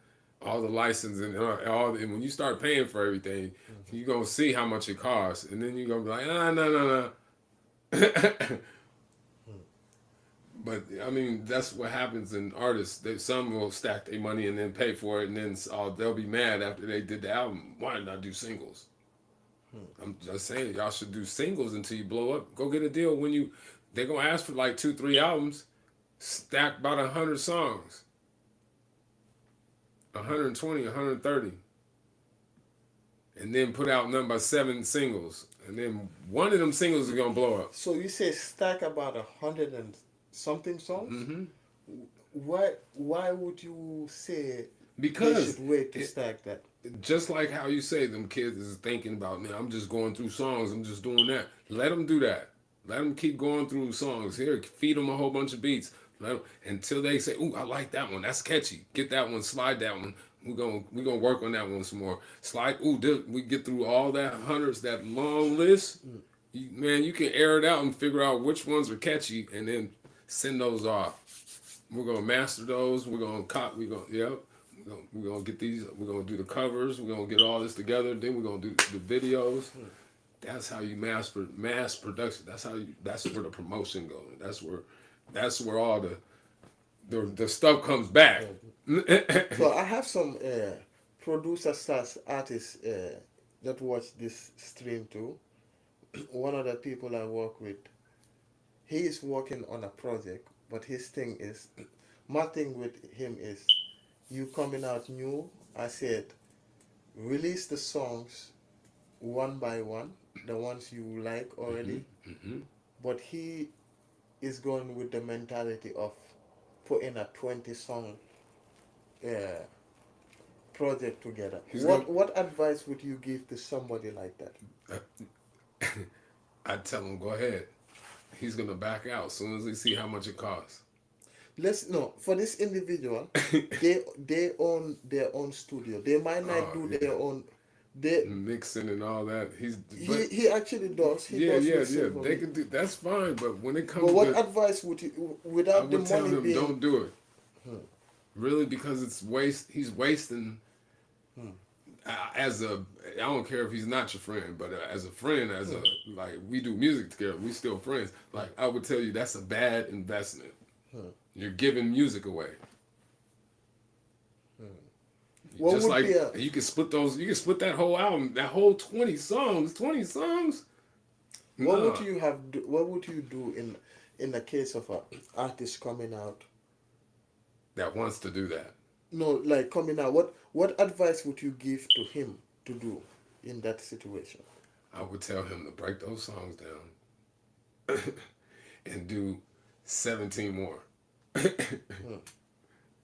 all the licensing and and when you start paying for everything, you're gonna see how much it costs, and then you're gonna be like, no. But I mean, that's what happens in artists. Some will stack their money and then pay for it, and then they'll be mad after they did the album. Why did I do singles? I'm just saying, y'all should do singles until you blow up. Go get a deal when they're gonna ask for like 2, 3 albums. Stack about 100 songs, 120, 130, and then put out nothing but 7 singles, and then one of them singles is gonna blow up. So you say stack about 100 and something songs? Hmm. Why would you say they Because should wait to stack that? just like how you say them kids is thinking about, man, I'm just going through songs, I'm just doing that. Let them do that. Let them keep going through songs. Here, feed them a whole bunch of beats. Let 'em- until they say, "Ooh, I like that one. That's catchy. Get that one. Slide that one. We're gonna work on that one some more. Slide. Ooh, we get through all that hundreds, that long list. Man, you can air it out and figure out which ones are catchy, and then send those off. We're gonna master those. We're gonna cop. We're gonna yep. We're gonna get these. We're gonna do the covers. We're gonna get all this together. Then we're gonna do the videos. That's how you mass production. That's where the promotion goes. That's where all the stuff comes back. So I have some producer slash artists that watch this stream too. One of the people I work with, he is working on a project, but his thing is, my thing with him is, you coming out new. I said, release the songs one by one, the ones you like Hmm. already. Hmm. But he is going with the mentality of putting a 20 song uh, project together. He's gonna. What advice would you give to somebody like that? I'd tell him go ahead. He's gonna back out as soon as he see how much it costs. Let's no for this individual, they own their own studio. They might not Oh do yeah, their own. They mixing and all that. But he actually does. He yeah, does yeah, yeah. mixing for They me. can do that's fine. But when it But comes what to, advice would you, I without the would tell money him being? don't do it. Really, because it's waste. He's wasting. As a, I don't care if he's not your friend, but as a friend, as a like we do music together, we still friends. Like I would tell you, that's a bad investment. You're giving music away. What Just would be like a you can split those, you can split that whole album, that whole 20 songs, 20 songs. what would Nah, you have what would you do in the case of a artist coming out? that wants to do that. No, like coming out. What advice would you give to him to do in that situation? I would tell him to break those songs down and do 17 more.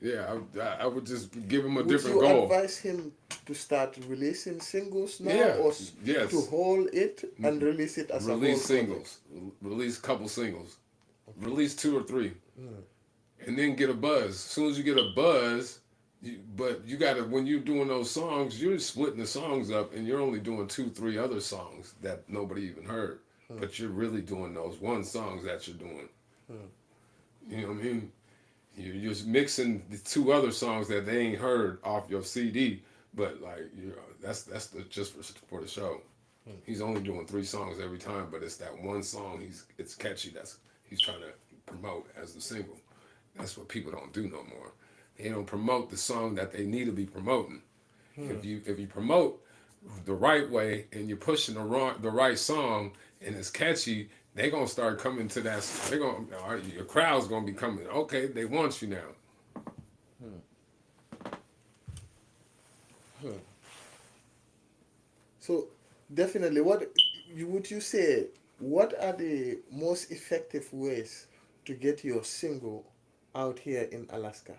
Yeah, I would just give him a Would different you goal. advise him to start releasing singles now, Yeah, or to yes. hold it and release it as a whole Release project? singles, release couple singles, release two or three, Mm. and then get a buzz. As soon as you get a buzz, but you gotta when you're doing those songs, you're splitting the songs up, and you're only doing two, three other songs that nobody even heard. But you're really doing those one songs that you're doing. You know what I mean? You're just mixing the two other songs that they ain't heard off your CD, but like that's just for the show. He's only doing three songs every time, but it's that one song it's catchy that's he's trying to promote as the single. That's what people don't do no more. They don't promote the song that they need to be promoting. If you promote the right way and you're pushing the right song and it's catchy, they gonna start coming to that. They gonna your crowd's gonna be coming. Okay, they want you now. So definitely, what would you say? What are the most effective ways to get your single out here in Alaska?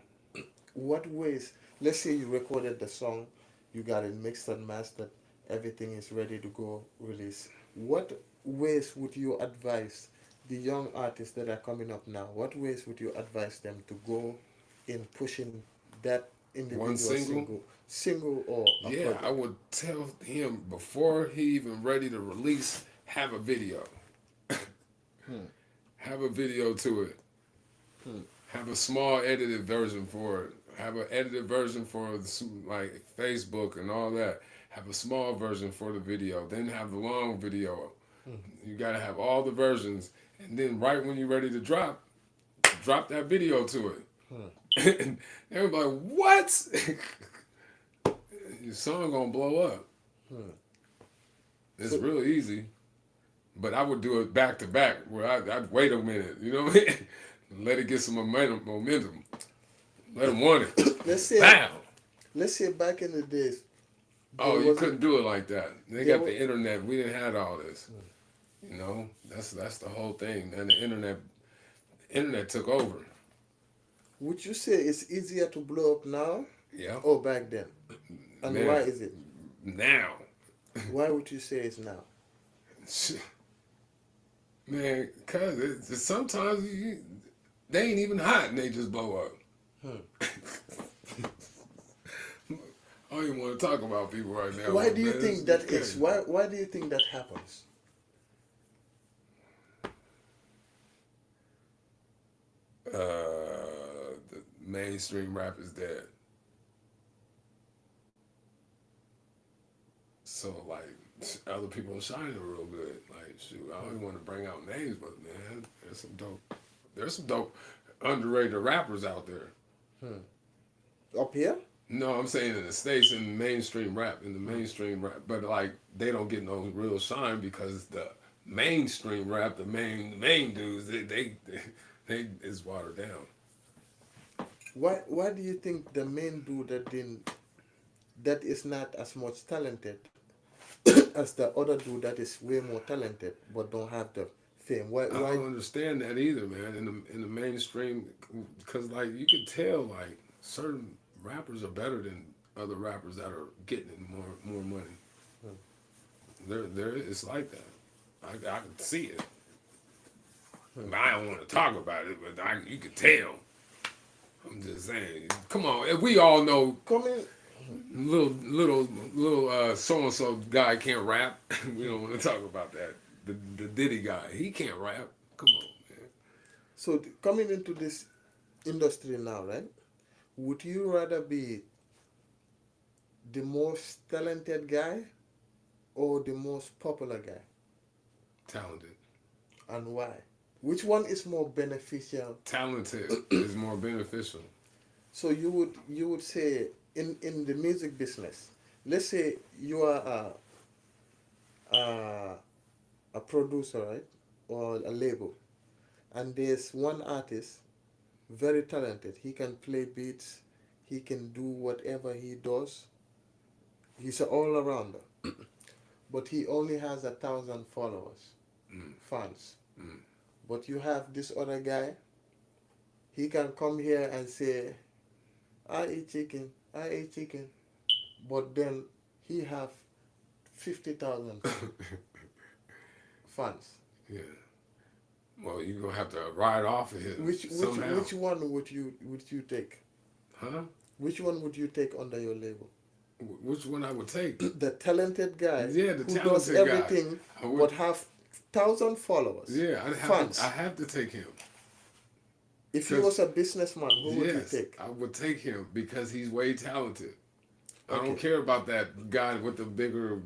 What ways? Let's say you recorded the song, you got it mixed and mastered, everything is ready to go release. What ways would you advise the young artists that are coming up now? What ways would you advise them to go in pushing that One individual single. single or a Yeah, I project? would tell him before he even ready to release, have a video. Have a video to it. Have a small edited version for it. Have an edited version for like Facebook and all that. Have a small version for the video. Then have the long video. You gotta have all the versions, and then right when you're ready to drop that video to it. And everybody, what? Your song gonna blow up. It's So real easy, but I would do it back to back where I'd wait a minute. You know what I mean? Let it get some momentum. Let them want it. let's say Bam! let's say back in the days Oh, there you was couldn't do it like that. They there got was the internet. We didn't have all this. You know, that's the whole thing. And the internet took over. would you say it's easier to blow up now Yeah, or back then? And why man. is it? Now, Why would you say it's now? man, cause sometimes they ain't even hot and they just blow up. I don't even want to talk about people right now. Why do you Man, think that is? Why do you think that happens? The mainstream rap is dead. So like other people are shining real good. Like shoot, I don't even want to bring out names, but man, there's some dope underrated rappers out there. Up here? No, I'm saying in the States in the mainstream rap, but like they don't get no real shine because the mainstream rap, the main dudes, they is watered down. Why do you think the main dude that is not as much talented as the other dude that is way more talented but don't have the fame? Why I why don't understand that either, man. In the mainstream, because like you could tell, like certain rappers are better than other rappers that are getting more money. There, it's like that. I can see it. I don't want to talk about it, but you can tell. I'm just saying. Come on, if we all know coming little so and so guy can't rap. We don't want to talk about that. The Diddy guy, he can't rap. Come on, man. coming into this industry now, right? Would you rather be the most talented guy or the most popular guy? Talented. And why? Which one is more beneficial? Talented is more beneficial. So you would say in the music business, let's say you are a, a producer, right, or a label, and there's one artist very talented. He can play beats. He can do whatever he does. He's an all-arounder, but he only has 1,000 followers, fans. But you have this other guy. He can come here and say, I eat chicken, but then he have 50,000 fans. Yeah. Well, you're gonna have to ride off of him somehow. Which one would you take? Huh? Which one would you take under your label? Which one I would take? The talented guy Yeah, the who does talented guy. everything I would. but have 1,000 followers, Yeah, fans. I have to take him. If he 'Cause- was a businessman, who would you Yes, take? I would take him because he's way talented. I Okay. don't care about that guy with the bigger.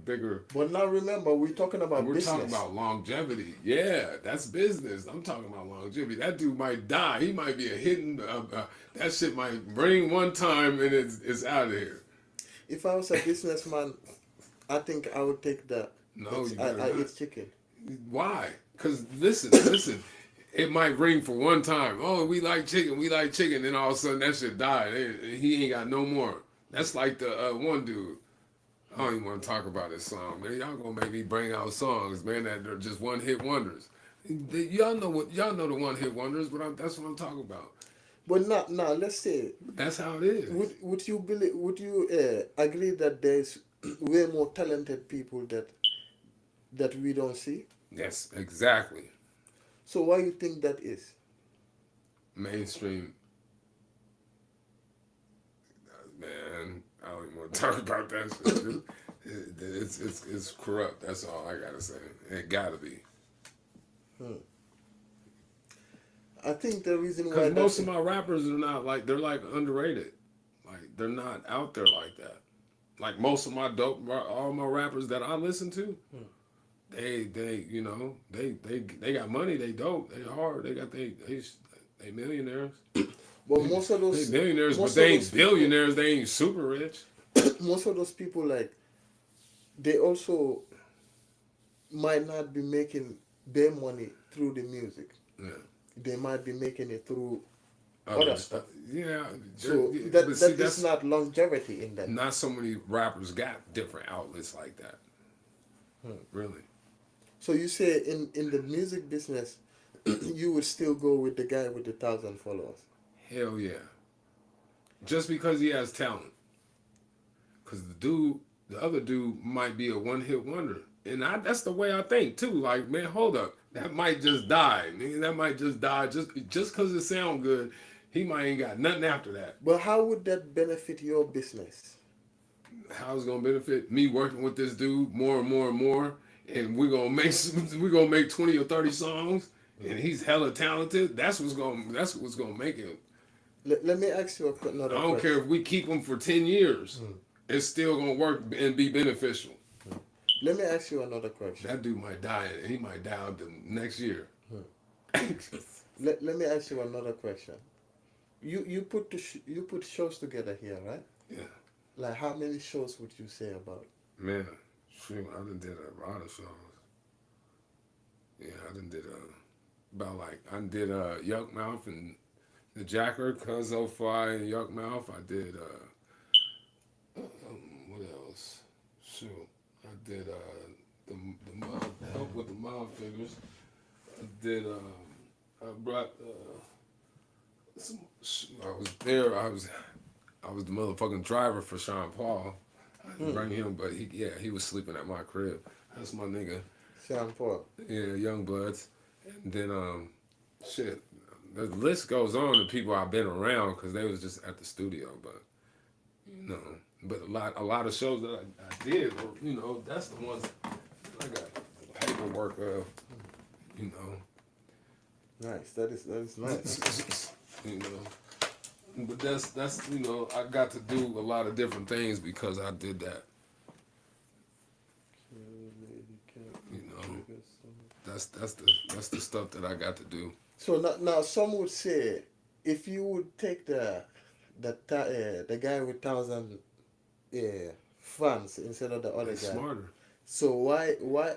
But now remember, we're talking about We're business. talking about longevity. Yeah, that's business. I'm talking about longevity. That dude might die. He might be a hidden. That shit might ring one time and it's out of here. If I was a businessman, I think I would take the. No, you I better not. eat chicken. Why? Because listen. It might ring for one time. Oh, we like chicken. Then all of a sudden that shit died. He ain't got no more. That's like the one dude. I don't even want to talk about his song, man. Y'all gonna make me bring out songs, man, that are just one hit wonders. Y'all know the one hit wonders, but that's what I'm talking about. But now let's say, That's how it is. would you believe? Would you agree that there's way more talented people that we don't see? Yes, exactly. So why you think that is? Mainstream. Man, I don't even want to talk about that shit. It's corrupt. That's all I gotta say. It gotta be. I think the reason why Because most of my rappers are not like, they're like underrated. Like they're not out there like that. Like most of my all my rappers that I listen to, they you know they got money. They dope. They hard. They got they millionaires. but most of They those millionaires, but most they of ain't those people- billionaires. They ain't super rich. most of those people, like, they also might not be making their money through the music. Yeah. They might be making it through Other other stuff. Yeah. So yeah, that but see, is that's not longevity in that. not so many rappers got different outlets like that. Really. So you say in the music business, you would still go with the guy with the 1,000 followers. Hell yeah. Just because he has talent. Because the other dude might be a one-hit wonder. And that's the way I think, too. Like, man, hold up. That might just die. Nigga, that might just die. Just because it sound good, he might ain't got nothing after that. But how would that benefit your business? How's it going to benefit me working with this dude more and more and more? And we're gonna make 20 or 30 songs, and he's hella talented. That's what's gonna make him. Let me ask you another I don't question. care if we keep him for 10 years. It's still gonna work and be beneficial. Let me ask you another question. That dude might die, and he might die the next year. Let me ask you another question. You put shows together here, right? Yeah. Like, how many shows would you say about? Man, shoot, I done did a lot of shows. Yeah, I done did Yuck Mouth and the Jacker, Cuzzo Fly and Yuck Mouth. I did what else? Shoot, I did the mob help with the mob figures. I did I brought some. I was there. I was the motherfucking driver for Sean Paul. I didn't bring him, but he was sleeping at my crib. That's my nigga. Sean Paul. Yeah, Young Bloods. And then shit, the list goes on of people I've been around because they was just at the studio, but but a lot of shows that I did were, that's the ones I got paperwork of, Nice. That is nice. But that's I got to do a lot of different things because I did that. That's the stuff that I got to do. So now some would say, if you would take the guy with 1,000 fans instead of the other It's guy. smarter. So why?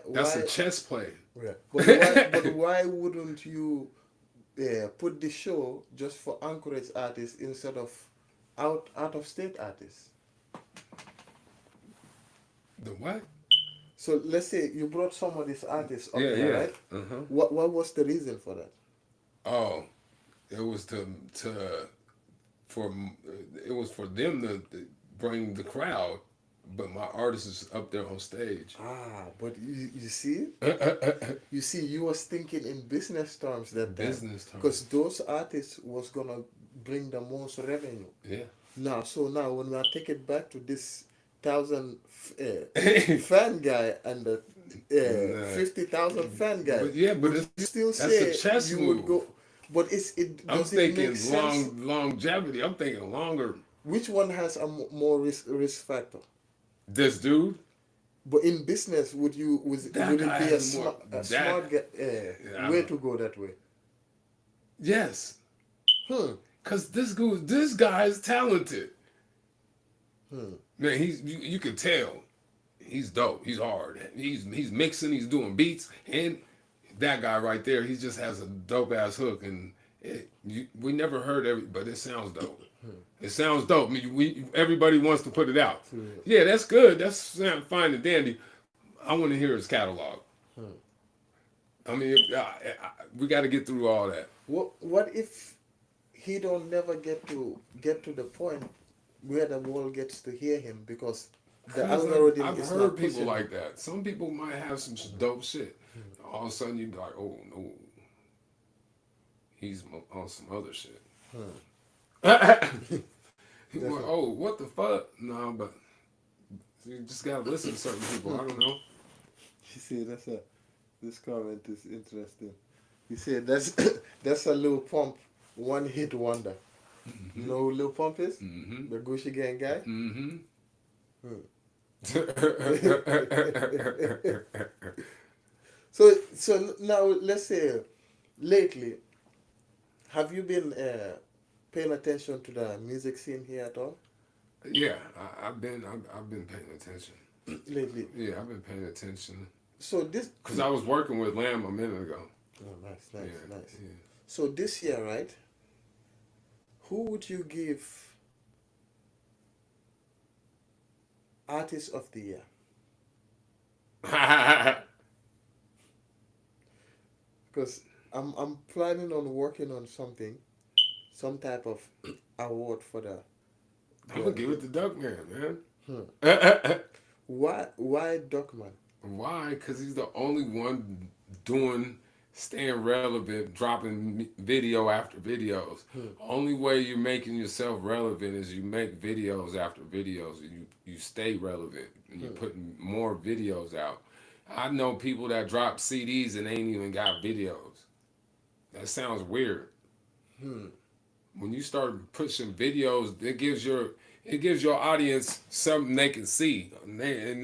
That's a chess play. Yeah. But why wouldn't you put the show just for Anchorage artists instead of out of state artists? The what? So let's say you brought some of these artists up Yeah, here, yeah. right? Uh-huh. What was the reason for that? Oh, it was to for it was for them to bring the crowd, but my artist is up there on stage. But you see, you was thinking in business terms that time, Business terms. because those artists was gonna bring the most revenue. Yeah. Now, so now when we take it back to this thousand fan guy and the Nah. 50,000 fan guy, But yeah, but would it's, you still that's a say chess you move. would go? But I'm does it thinking make sense? longevity. I'm thinking longer. Which one has a more risk factor? This dude, But in business, that would it guy be has more. a That smart yeah, I way don't to go that way? yes, Hmm. cause this guy is talented. Hmm. Man, you can tell he's dope. He's hard. He's mixing. He's doing beats, and that guy right there, he just has a dope ass hook, and we never heard but it sounds dope. It sounds dope. I mean, everybody wants to put it out. Yeah, that's good. That's fine and dandy. I want to hear his catalog. I mean, we got to get through all that. What if he don't never get to the point where the world gets to hear him because the algorithm I've is heard not people pushing like him? that. Some people might have some dope shit. All of a sudden, you be like, oh no, he's on some other shit. He's like, oh, what the fuck? No, but you just gotta listen to certain people. I don't know. You see, this comment is interesting. You see, that's that's a Lil Pump one hit wonder. You know who Lil Pump is? Mm-hmm. The Gucci Gang guy. Mm-hmm. So now let's say lately, have you been paying attention to the music scene here at all Yeah, I've been paying attention. lately? Yeah, I've been paying attention So this, because I was working with Lamb a minute ago. oh, nice, Yeah, nice. yeah. So this year, right? Who would you give Artist of the Year? Because I'm planning on working on something, some type of award for the. I'm gonna give it to Duckman, Hmm. man. Why Duckman? Why? Because he's the only one staying relevant, dropping video after videos. Only way you're making yourself relevant is you make videos after videos. And you stay relevant, and you're putting more videos out. I know people that drop CDs and ain't even got videos. That sounds weird. When you start pushing videos, it gives your audience something they can see, and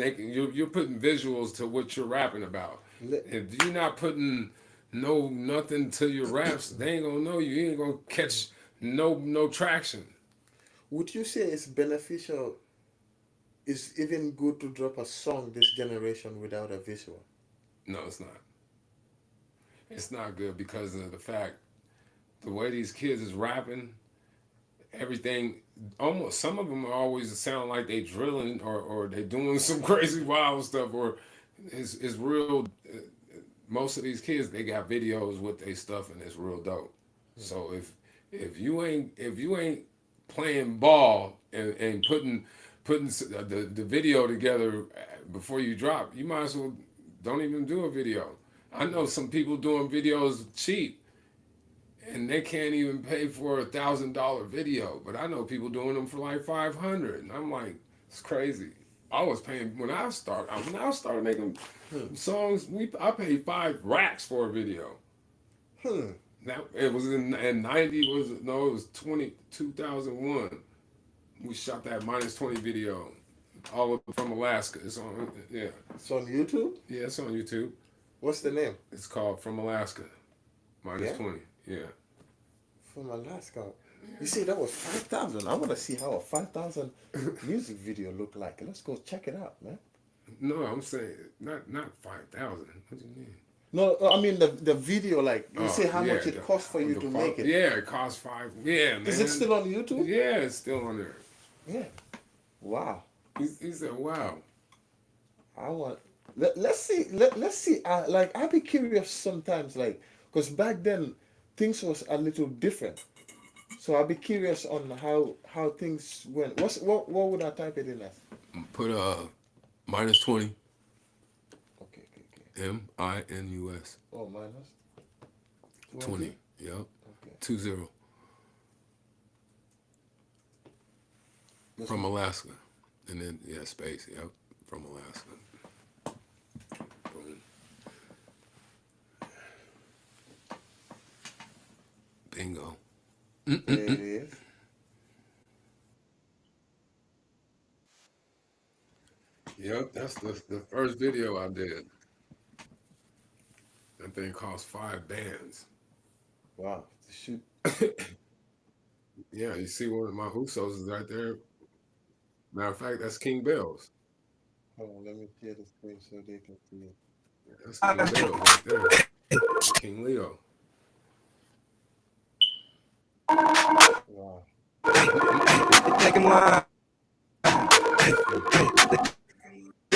you're putting visuals to what you're rapping about. Le- If you're not putting nothing to your raps, they ain't gonna know you. You ain't gonna catch no traction. Would you say it's beneficial? It's even good to drop a song this generation without a visual. No, it's not. It's not good because of the fact the way these kids is rapping, everything almost some of them are always sound like they drilling or they doing some crazy wild stuff or it's real. Most of these kids they got videos with their stuff and it's real dope. So if you ain't playing ball and putting the video together before you drop, you might as well don't even do a video. I know some people doing videos cheap and they can't even pay for $1,000 video. But I know people doing them for like 500, and I'm like, it's crazy. I was paying when I started making songs. I paid 5 racks for a video. Hmm. That it was in 90 was it? No, it was 2001. We shot that -20 video, all up from Alaska. It's on It's on YouTube. yeah, it's on YouTube. What's the name? It's called From Alaska, Yeah? -20. Yeah. From Alaska. You see, that was 5,000. I want to see how a 5,000 music video look like. Let's go check it out, man. No, I'm saying not 5,000. What do you mean? No, I mean the video. Like you say, how yeah, much it cost for you to make it. Yeah, it cost 5. Yeah, man. Is it still on YouTube? Yeah, it's still on there. Yeah. Wow. He said, "Wow." I want. Let's see. Let's see. Like I'd be curious sometimes, like, because back then things was a little different. So I'll be curious on how things went. What would I type it in as? Put minus 20 Okay, okay, okay. MINUS Oh, minus 20. 20. Yep. Okay. 20 This from one. Alaska, and then yeah, space. Yep, from Alaska. Boom. Bingo. There it is. Yep, that's the first video I did. That thing cost 5 bands. Wow. Shoot. Yeah, you see one of my Usos is right there. Matter of fact, that's King Bells. Hold on, let me share the screen so they can see it. That's King Bells right there. And King Leo. Wow. Yeah, I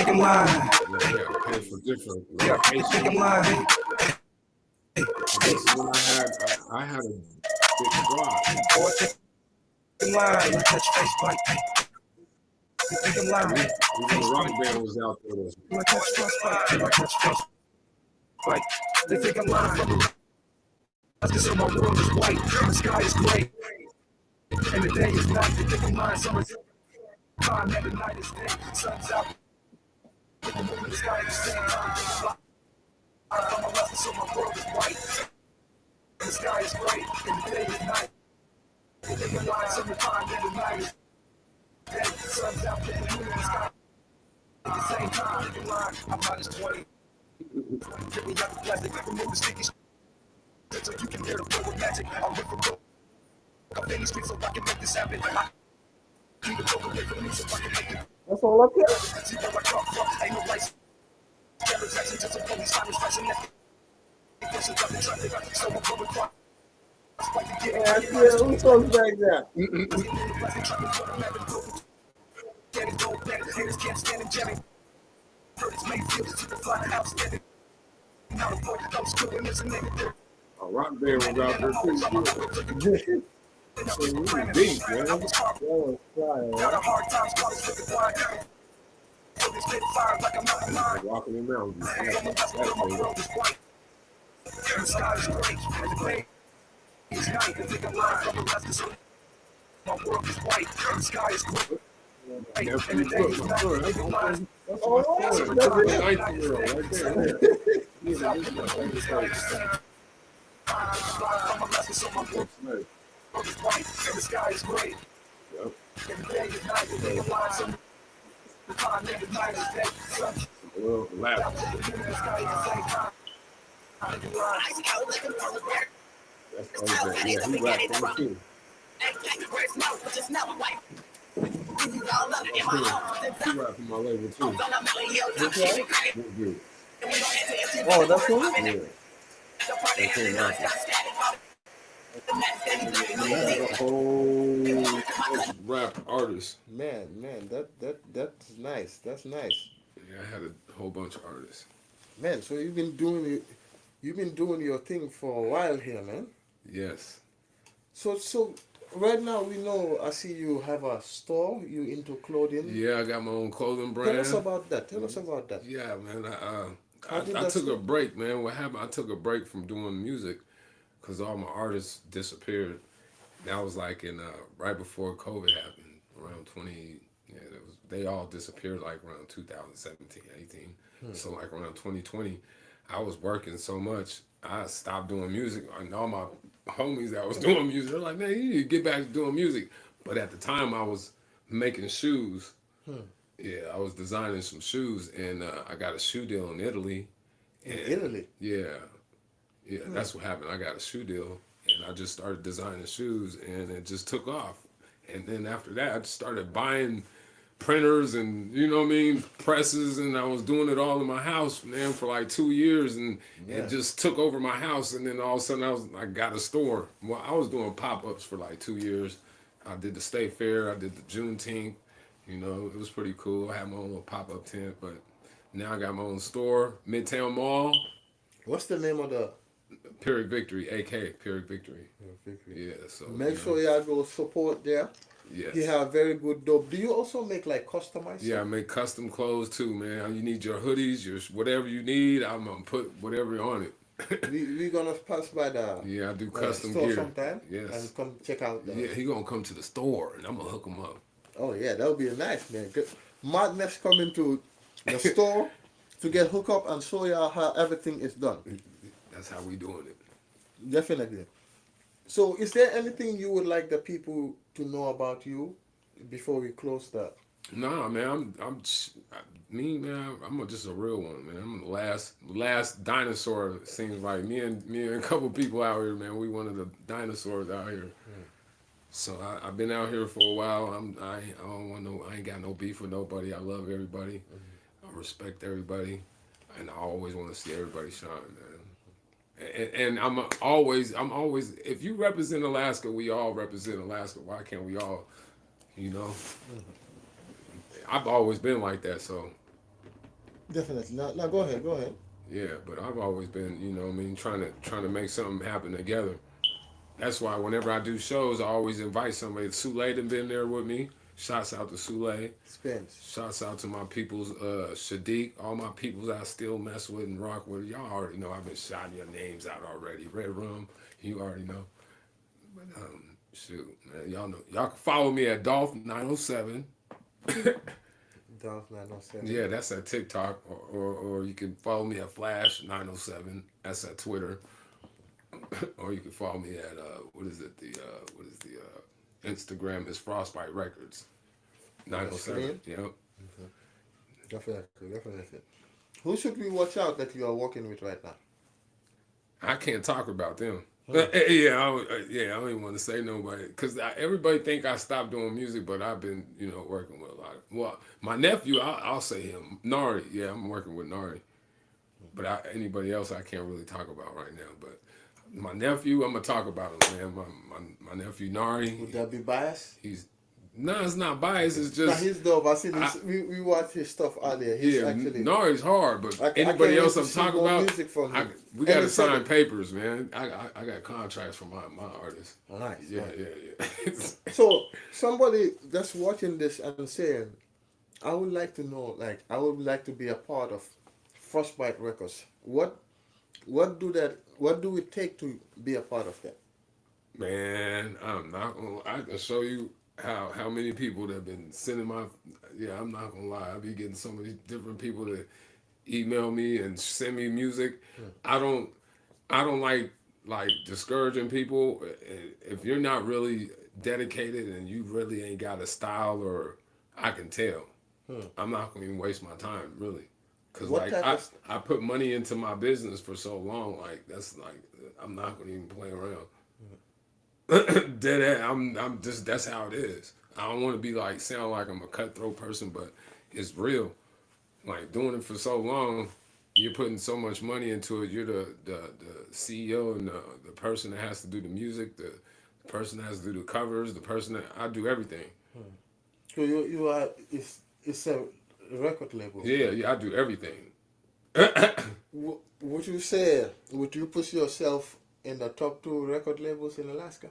got to pay for different locations. But this is when I had a big squad. Even the rock band was out there. They think I'm lying from the just so my world is white, the sky is gray, and the day is night. They think I'm lying, summer's time, and the night is day. Sun's out, the moon and the sky at the same time. I'm a lesson, so my world is white, and the sky is gray, and the day is night. They think I'm lying, summertime, and the night is day. Sun's out, the moon and the sky at the same time. They lying, I'm minus 20. Get me out the plastic, remove the sticky so you can hear the flow with magic. I'll rip from the up in these streets so I can make this happen. I keep it away from me so I can make it. That's all up here. See where I come from, ain't no lights. Terror's action to some police, sirens flashing at me. Questions up in traffic, so I'm going quiet. Yeah, I see it. Who comes back there? Haters can't stand and jamming. Curtis Mayfield, super fly outstanding. Now the boy comes to and it's a nigga. A rock band was out there too. So we was deep, man. That was fire, Got right? a hard time, scholars with the wine. So they spit fire like a mountain lion. Walking in mountains. My world is white. And the sky is great. And the gray is night. And think I'm lying from the rest of the my world is white. And the sky is great. And the day is night. And think I'm lying. Oh, That's that's a right. 19-year-old right there. I'm a lesson, so my world Yep. is white. And the sky is great. And the day is night. And think I'm lying. So the time, and the night is day. Sun A little laugh. out to the moon and the sky at the same time. And the line. That's all that. Yeah, he rapped on it too. He rapped on my label too. Which one? What good? Oh, that's one? Yeah. That's him rapping. He's a whole rap artist. Man, that's nice. That's nice. Yeah, I had a whole bunch of artists. Man, so you've been doing your thing for a while here, man. Yes. So right now we know I see you have a store, you into clothing. Yeah, I got my own clothing Tell brand. us about that. Tell us about that. Yeah, man. How did I that took a start? break, man. What happened? I took a break from doing music because all my artists disappeared. That was like in right before COVID happened, around 20. Yeah, they all disappeared like around 2017, 18. So like around 2020, I was working so much, I stopped doing music. And all my homies that was doing music, they're like, man, you need to get back to doing music. But at the time, I was making shoes. Yeah, I was designing some shoes, and I got a shoe deal in Italy. In And Italy. yeah, that's what happened. I got a shoe deal, and I just started designing shoes, and it just took off. And then after that, I just started buying printers and what I mean, presses, and I was doing it all in my house, man, for like 2 years, and Yeah. it just took over my house. And then all of a sudden, I got a store. Well, I was doing pop ups for like 2 years. I did the State Fair, I did the Juneteenth. It was pretty cool. I had my own little pop up tent, but now I got my own store, Midtown Mall. What's the name of the Pyrrhic Victory, aka Pyrrhic Victory. Victory. Yeah, so Make sure y'all go support there. He yes. have very good dope. Do you also make like customized Yeah, I stuff? make custom clothes too, man. You need your hoodies, your whatever you need. I'm gonna put whatever on it. We gonna pass by the Yeah, I do custom store gear. sometime Yes. and come check out Yeah, the. he gonna come to the store and I'm gonna hook him up. Oh yeah, that would be nice, man. Good. Madness coming to the store to get hooked up and show you how everything is done. That's how we doing it. Definitely. So, is there anything you would like the people to know about you before we close that? Nah, man, me, man. Just a real one, man. I'm the last dinosaur. It seems like me and a couple people out here, man. We one of the dinosaurs out here. So I've been out here for a while. I don't want no. I ain't got no beef with nobody. I love everybody. I respect everybody, and I always want to see everybody shine, man. And I'm always. If you represent Alaska, we all represent Alaska. Why can't we all? You know. I've always been like that. So Definitely. Now go ahead. Go ahead. yeah, but I've always been, what I mean, trying to make something happen together. That's why whenever I do shows, I always invite somebody. Sule done been there with me. Shouts out to Sule. Spence. Shouts out to my peoples, Sadiq, all my peoples I still mess with and rock with. Y'all already know I've been shouting your names out already. Red Rum, you already know. But shoot, man, y'all can follow me at Dolph907. Dolph 907. Yeah, that's at TikTok, or you can follow me at Flash907. That's at Twitter. Or you can follow me at Instagram is Frostbite Records 907. Yep. Definitely. Definitely. Who should we watch out that you are working with right now? I can't talk about them. Hmm. I don't even want to say nobody because everybody think I stopped doing music, but I've been working with a lot. Well, my nephew, I'll say him, Nari. Yeah, I'm working with Nari. But anybody else I can't really talk about right now. But my nephew, I'm gonna talk about him, man. My nephew Nari. Would that be biased? It's not biased. It's Nah, just he's dope. We watched his stuff earlier. He's actually. Nari's hard, but I can't anybody wait else to I'm see talking more about, music from him. we got to Any sign second. papers, man. I got contracts for my artists. Oh, nice. Yeah, Nice. yeah. So somebody that's watching this and saying, I would like to know, like, I would like to be a part of Frostbite Records. What do it take to be a part of that? Man, I can show you how many people that have been sending I'm not gonna lie. I be getting so many different people to email me and send me music. I don't like discouraging people. If you're not really dedicated and you really ain't got a style, or I can tell. I'm not gonna even waste my time, really. Cause What type of I put money into my business for so long, that's I'm not gonna even play around. Dead ass, I'm just that's how it is. I don't want to be sound like I'm a cutthroat person, but it's real. Like doing it for so long, you're putting so much money into it. You're the CEO and the person that has to do the music, the person that has to do the covers, the person that I do everything. So you are it's a record label. Yeah, I do everything. Would you put yourself in the top 2 record labels in Alaska?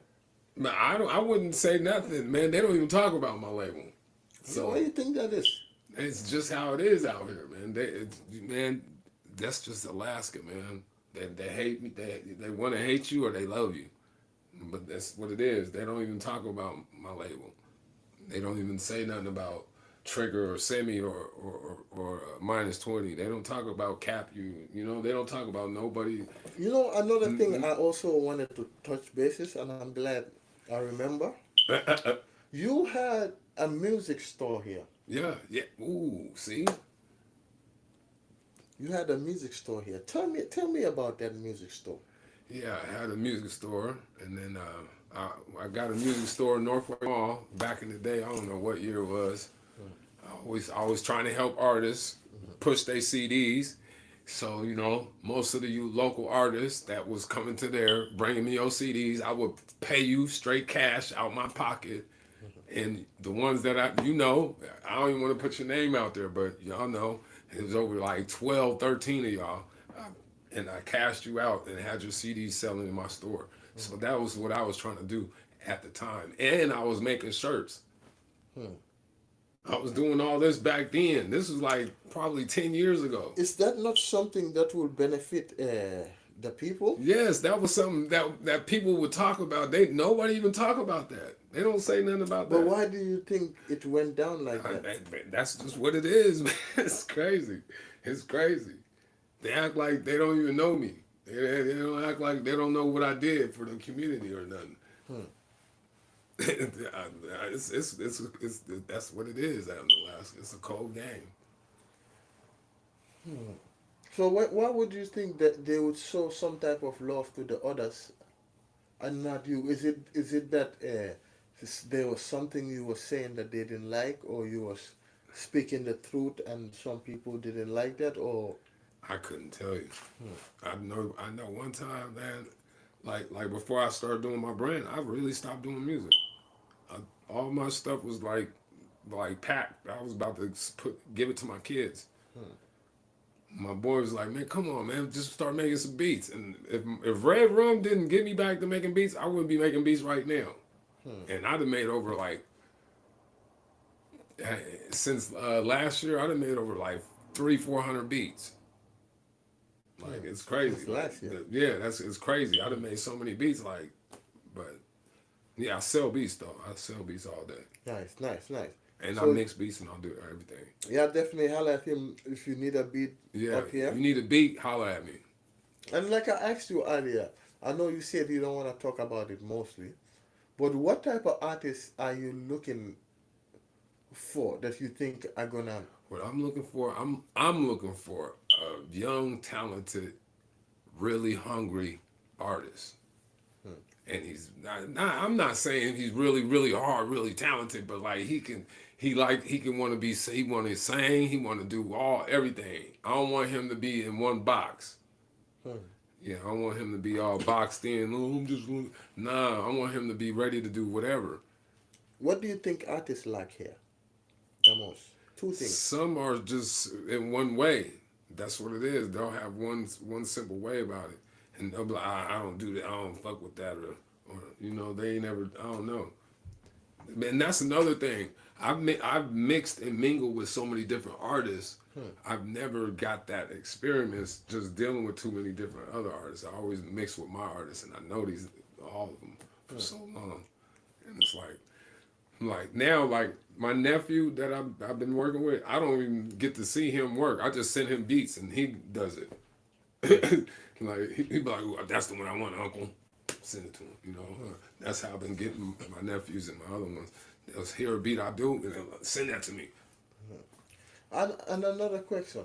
Man, I wouldn't say nothing, man. They don't even talk about my label. So why do you think that is? It's just how it is out here, man. Man, that's just Alaska, man. They hate me. They want to hate you or they love you, but that's what it is. They don't even talk about my label. They don't even say nothing about Trigger or Semi or Minus 20. They don't talk about Cap You. They don't talk about nobody. Another thing I also wanted to touch bases, and I'm glad I remember. You had a music store here. Yeah. Ooh, see? You had a music store here. Tell me about that music store. Yeah, I had a music store, and then I got a music store in Northway Mall back in the day. I don't know what year it was. Always trying to help artists push their CDs. So, most of you local artists that was coming to there, bringing me your CDs, I would pay you straight cash out my pocket. And the ones that I don't even want to put your name out there, but y'all know, it was over 12, 13 of y'all. and I cashed you out and had your CDs selling in my store. So that was what I was trying to do at the time, and I was making shirts. I was doing all this back then. This was like probably 10 years ago. Is that not something that will benefit the people? Yes, that was something that people would talk about. Nobody even talk about that. They don't say nothing about But that. why do you think it went down like that? That's just what it is, man. It's crazy. It's crazy. They act like they don't even know me. They don't act like they don't know what I did for the community or nothing. That's what it is out in Alaska. It's a cold game. So why would you think that they would show some type of love to the others and not you? Is it that there was something you were saying that they didn't like, or you was speaking the truth and some people didn't like that, or I couldn't tell you. I know one time, man, like before I started doing my brand, I really stopped doing music. All my stuff was like packed. I was about to give it to my kids. My boy was like, man, come on, man, just start making some beats. And if Red Rum didn't get me back to making beats, I wouldn't be making beats right now. And I'd have made over like, since last year, I'd have made over like 300-400 beats. Like, it's crazy. Since last year. Yeah, it's crazy. I'd have made so many beats, like, but yeah, I sell beats though. I sell beats all day. nice. And So- I mix beats and I'll do everything. Yeah, definitely holler at him if you need a beat Yeah, up here. if you need a beat, holler at me. And like I asked you earlier, I know you said you don't want to talk about it mostly, but what type of artists are you looking for that you think are gonna? What I'm looking for, I'm looking for a young, talented, really hungry artist. And he's not. I'm not saying he's really hard, really talented, but like he can want to be. He want to sing. He want to do everything. I don't want him to be in one box. Yeah, I don't want him to be all boxed in. Oh, nah. I want him to be ready to do whatever. What do you think artists like here the most? Two things. Some are just in one way. That's what it is. They'll have one simple way about it, and they'll be like, I don't do that. I don't fuck with that, or they ain't never. I don't know. And that's another thing. I've mixed and mingled with so many different artists. I've never got that experience just dealing with too many different other artists. I always mix with my artists, and I know all of them for so long. And it's like now, like my nephew that I've been working with, I don't even get to see him work. I just send him beats and he does it. Like he be like, "Ooh, that's the one I want, Uncle." Send it to him. That's how I've been getting my nephews and my other ones. They'll hear a beat I do and they'll send that to me. And another question: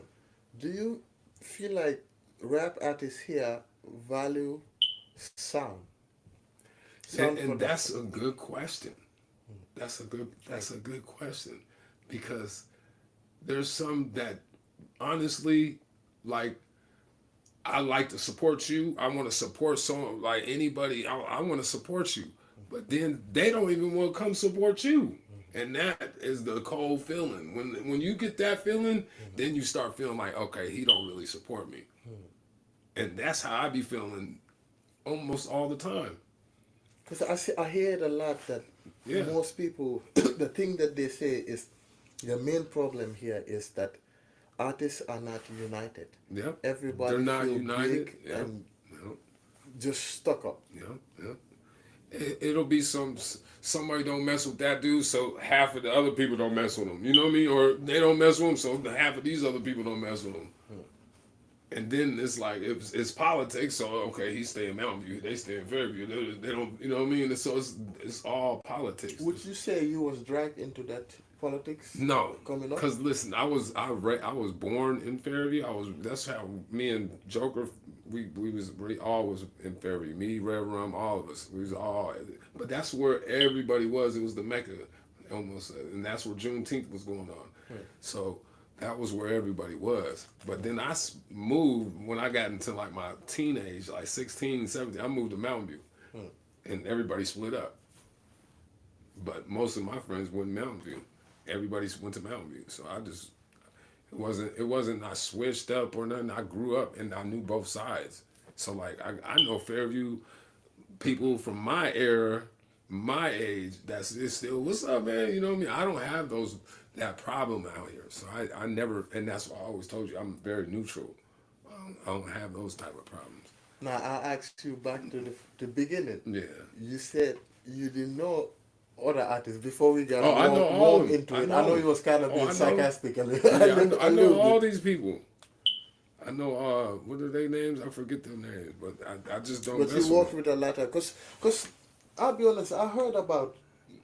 do you feel like rap artists here value sound? And that's a good question. That's a good question, because there's some that honestly, like, I like to support you. I want to support someone, like anybody. I want to support you, but then they don't even want to come support you, and that is the cold feeling. When you get that feeling, then you start feeling like, okay, he don't really support me, and that's how I be feeling almost all the time. Because I hear it a lot that most people, the thing that they say is the main problem here is that artists are not united. Yeah, Everybody they're not feel united. big Yeah. and just stuck up. Yeah. It'll be somebody don't mess with that dude, so half of the other people don't mess with him. You know what I mean? Or they don't mess with him, so half of these other people don't mess with him. And then it's like it's politics. So okay, he stay in Mountain View, they stay in Fairview. They don't, you know what I mean? So it's all politics. Would you say you was dragged into that politics? No, coming up? because listen, I was born in Fairview. That's how me and Joker we all was in Fairview. Me, Red Rum, all of us. We was all. But that's where everybody was. It was the Mecca, almost, and that's where Juneteenth was going on. So that was where everybody was. But then I moved when I got into like my teenage, like 16, 17. I moved to Mountain View, and everybody split up. But most of my friends went to Mountain View. Everybody went to Mountain View. So It wasn't I switched up or nothing. I grew up and I knew both sides. So like I know Fairview people from my era, my age, that's it's still what's up, man. You know what I mean? I don't have that problem out here. So I never, and that's why I always told you I'm very neutral. I don't have those type of problems. Now I asked you back to the beginning. Yeah. You said you didn't know other artists before we got Oh, I know all warm of them. into I it. I know you know. was kind of Oh, being I know. sarcastic a Yeah, I a know little all bit. these people. I know. What are their names? I forget their names, but I just don't But you mess with worked them. with a lot of, cause I'll be honest, I heard about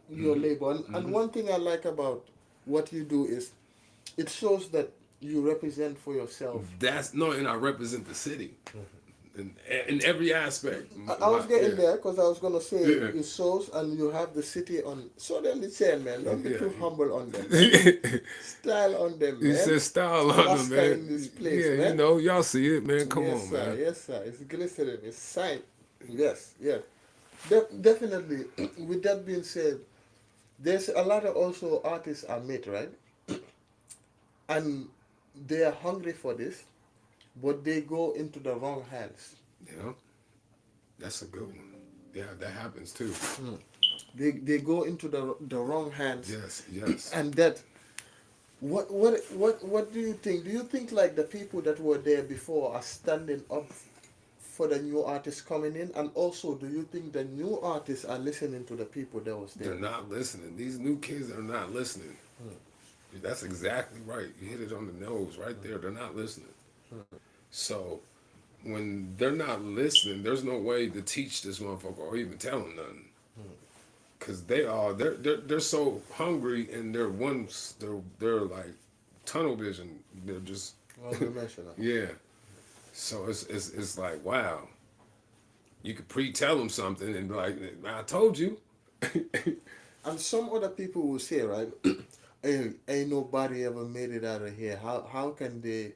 your label, and one thing I like about what you do is it shows that you represent for yourself. That's no, and I represent the city in every aspect. I was getting Yeah, there because I was gonna say yeah, it shows, and you have the city on. So then it's saying, man, don't be too humble on them, man. yeah. Style on them, He man. said style on them, Alaska in this man. place, Yeah, you man. know, y'all see it, man. Come Yes, on, sir. man. Yes, sir. It's glistening. It's shine. Yes, yes. Definitely. With that being said, there's a lot of also artists I met, right? And they are hungry for this, but they go into the wrong hands. You know, that's a good one. Yeah, that happens too. They go into the wrong hands, Yes, yes. and that. What do you think? Do you think like the people that were there before are standing up for the new artists coming in, and also do you think the new artists are listening to the people that was They're there? not listening. These new kids are not listening. That's exactly right. You hit it on the nose right there. They're not listening. So when they're not listening, there's no way to teach this motherfucker or even tell them nothing. Cause they're so hungry and they're like tunnel vision. They're just One dimensional. yeah. So it's like wow. You could pre-tell them something and be like, I told you. And some other people will say, right, ain't nobody ever made it out of here. How can they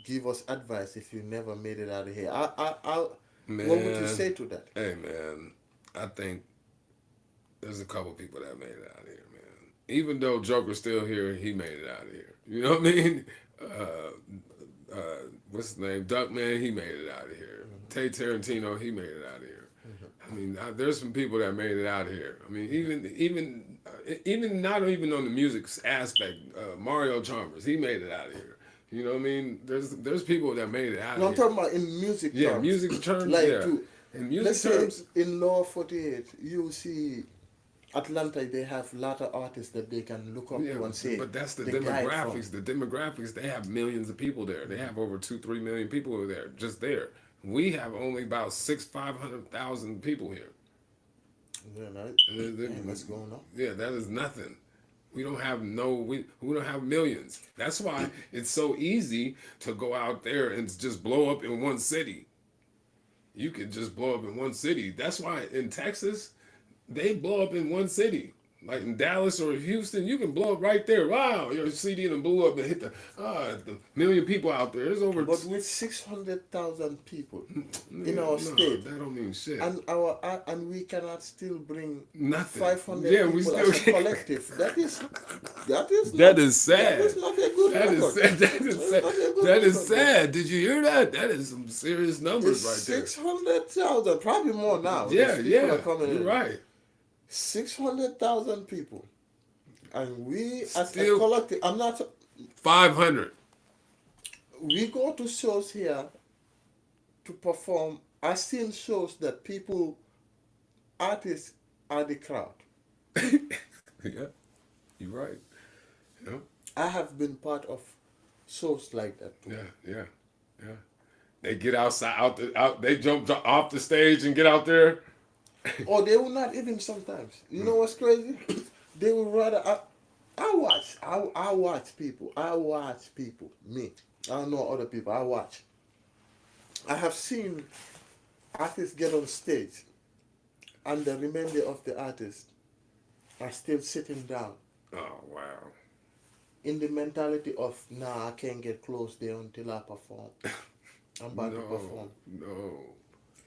give us advice if you never made it out of here? What would you Man, say to that? hey man, I think there's a couple people that made it out of here, man. Even though Joker's still here, he made it out of here. You know what I mean? What's his name? Duckman, he made it out of here. Tay Tarantino, he made it out of here. I mean, there's some people that made it out of here. I mean, even not even on the music aspect, Mario Chalmers, he made it out of here. You know what I mean? There's people that made it out No, of I'm here. talking about in music Yeah, terms. music terms, Like yeah. to In music let's say terms, in Lower 48, you see Atlanta, they have a lot of artists that they can look up yeah, to and say, but that's the guy demographics. The demographics, they have millions of people there. They have over 2-3 million people over there, just there. We have only about 500,000 people here. Yeah, no, And damn, what's going on? yeah, that is nothing. We don't have millions. That's why it's so easy to go out there and just blow up in one city. You could just blow up in one city. That's why in Texas, they blow up in one city. Like in Dallas or Houston, you can blow up right there. Wow, your CD done blew up and hit the million people out there. There's over But with 600,000 people in yeah, our no, state, that don't mean shit. and we cannot still bring Nothing. 500 Yeah, we people still as a can't. collective. That is That is sad. That is not a good That is record. sad. That is sad. not a good That is record, sad. Did you hear that? That is some serious numbers It's right there. 600,000, probably more now. Yeah, because people yeah. are coming You're in. right. 600,000 people. And we, as a Still- collective, 500. we go to shows here to perform. I've seen shows that artists are the crowd. Yeah, you're right. Yeah, I have been part of shows like that. yeah. They get outside, they jump off the stage and get out there. Or they will not even sometimes. You know what's crazy? They would rather. I watch people. Me. I don't know other people. I watch. I have seen artists get on stage, and the remainder of the artists are still sitting down Oh wow. in the mentality of, nah, I can't get close there until I perform. I'm about to perform. No.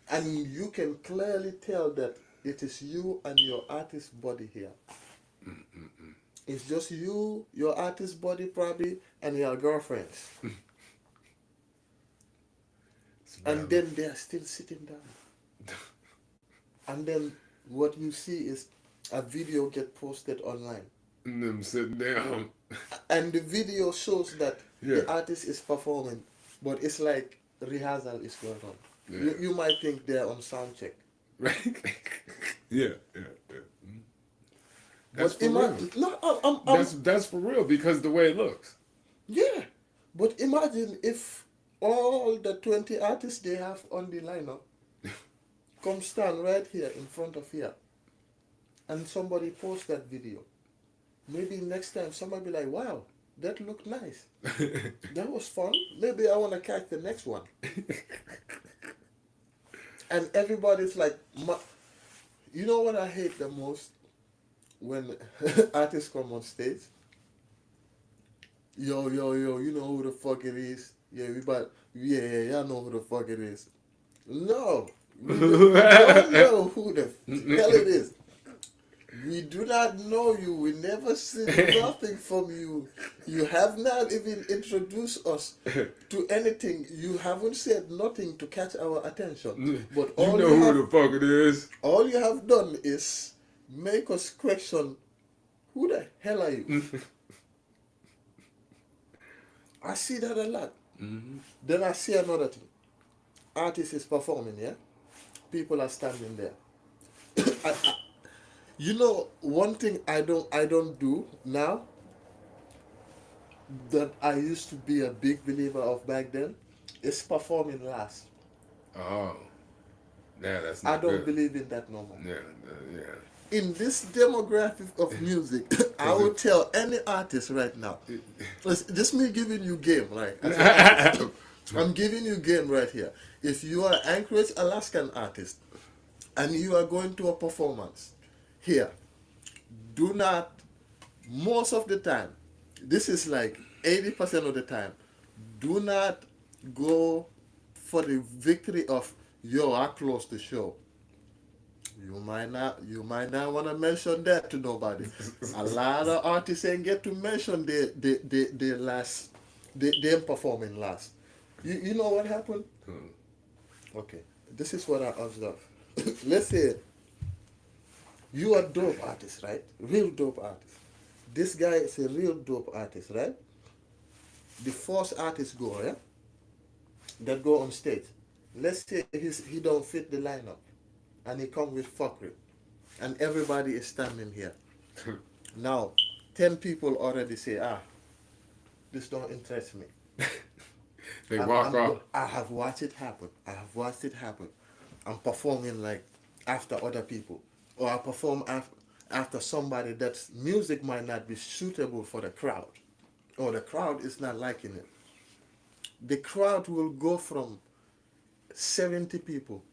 And you can clearly tell that it is you and your artist body here. It's just you, your artist body probably, and your girlfriends. It's And valid. then they are still sitting down. And then what you see is a video get posted online. And them sitting down. And the video shows that Yeah. the artist is performing, but it's like rehearsal is going on. Yeah. You might think they're on sound check. Right? Yeah, yeah, yeah. That's But for real. imagine, no, That's for real because the way it looks. yeah. But imagine if all the 20 artists they have on the lineup come stand right here in front of here, and somebody post that video. Maybe next time somebody be like, wow, that looked nice. That was fun. Maybe I want to catch the next one. And everybody's like, you know what I hate the most? When artists come on stage, yo, yo, yo, you know who the fuck it is? Yeah, y'all know who the fuck it is. No, we don't know who the hell it is. We do not know you. We never seen nothing from you. You have not even introduced us to anything. You haven't said nothing to catch our attention. But You know who the fuck it is. all you have done is make us question, who the hell are you? I see that a lot. Then I see another thing. Artist is performing, yeah? People are standing there. You know, one thing I don't do now that I used to be a big believer of back then is performing last. Oh. Yeah, that's I not don't good. believe in that no more. Yeah, yeah. In this demographic of music, I would tell any artist right now. This me giving you game, right? As an artist, I'm giving you game right here. If you are Anchorage Alaskan artist and you are going to a performance here, do not, most of the time, this is like 80% of the time, do not go for the victory of, yo, I closed the show. You might not want to mention that to nobody. A lot of artists ain't get to mention their last, them performing last. You know what happened? Okay, this is what I observed. Let's say you are a dope artist, right? Real dope artist. This guy is a real dope artist, right? The first artist go, yeah? That go on stage. Let's say he don't fit the lineup, and he come with fuckery, and everybody is standing here. Now, 10 people already say, this don't interest me. They walk off. I have watched it happen. I have watched it happen. I'm performing like after other people, or I perform after somebody that's music might not be suitable for the crowd, or the crowd is not liking it. The crowd will go from 70 people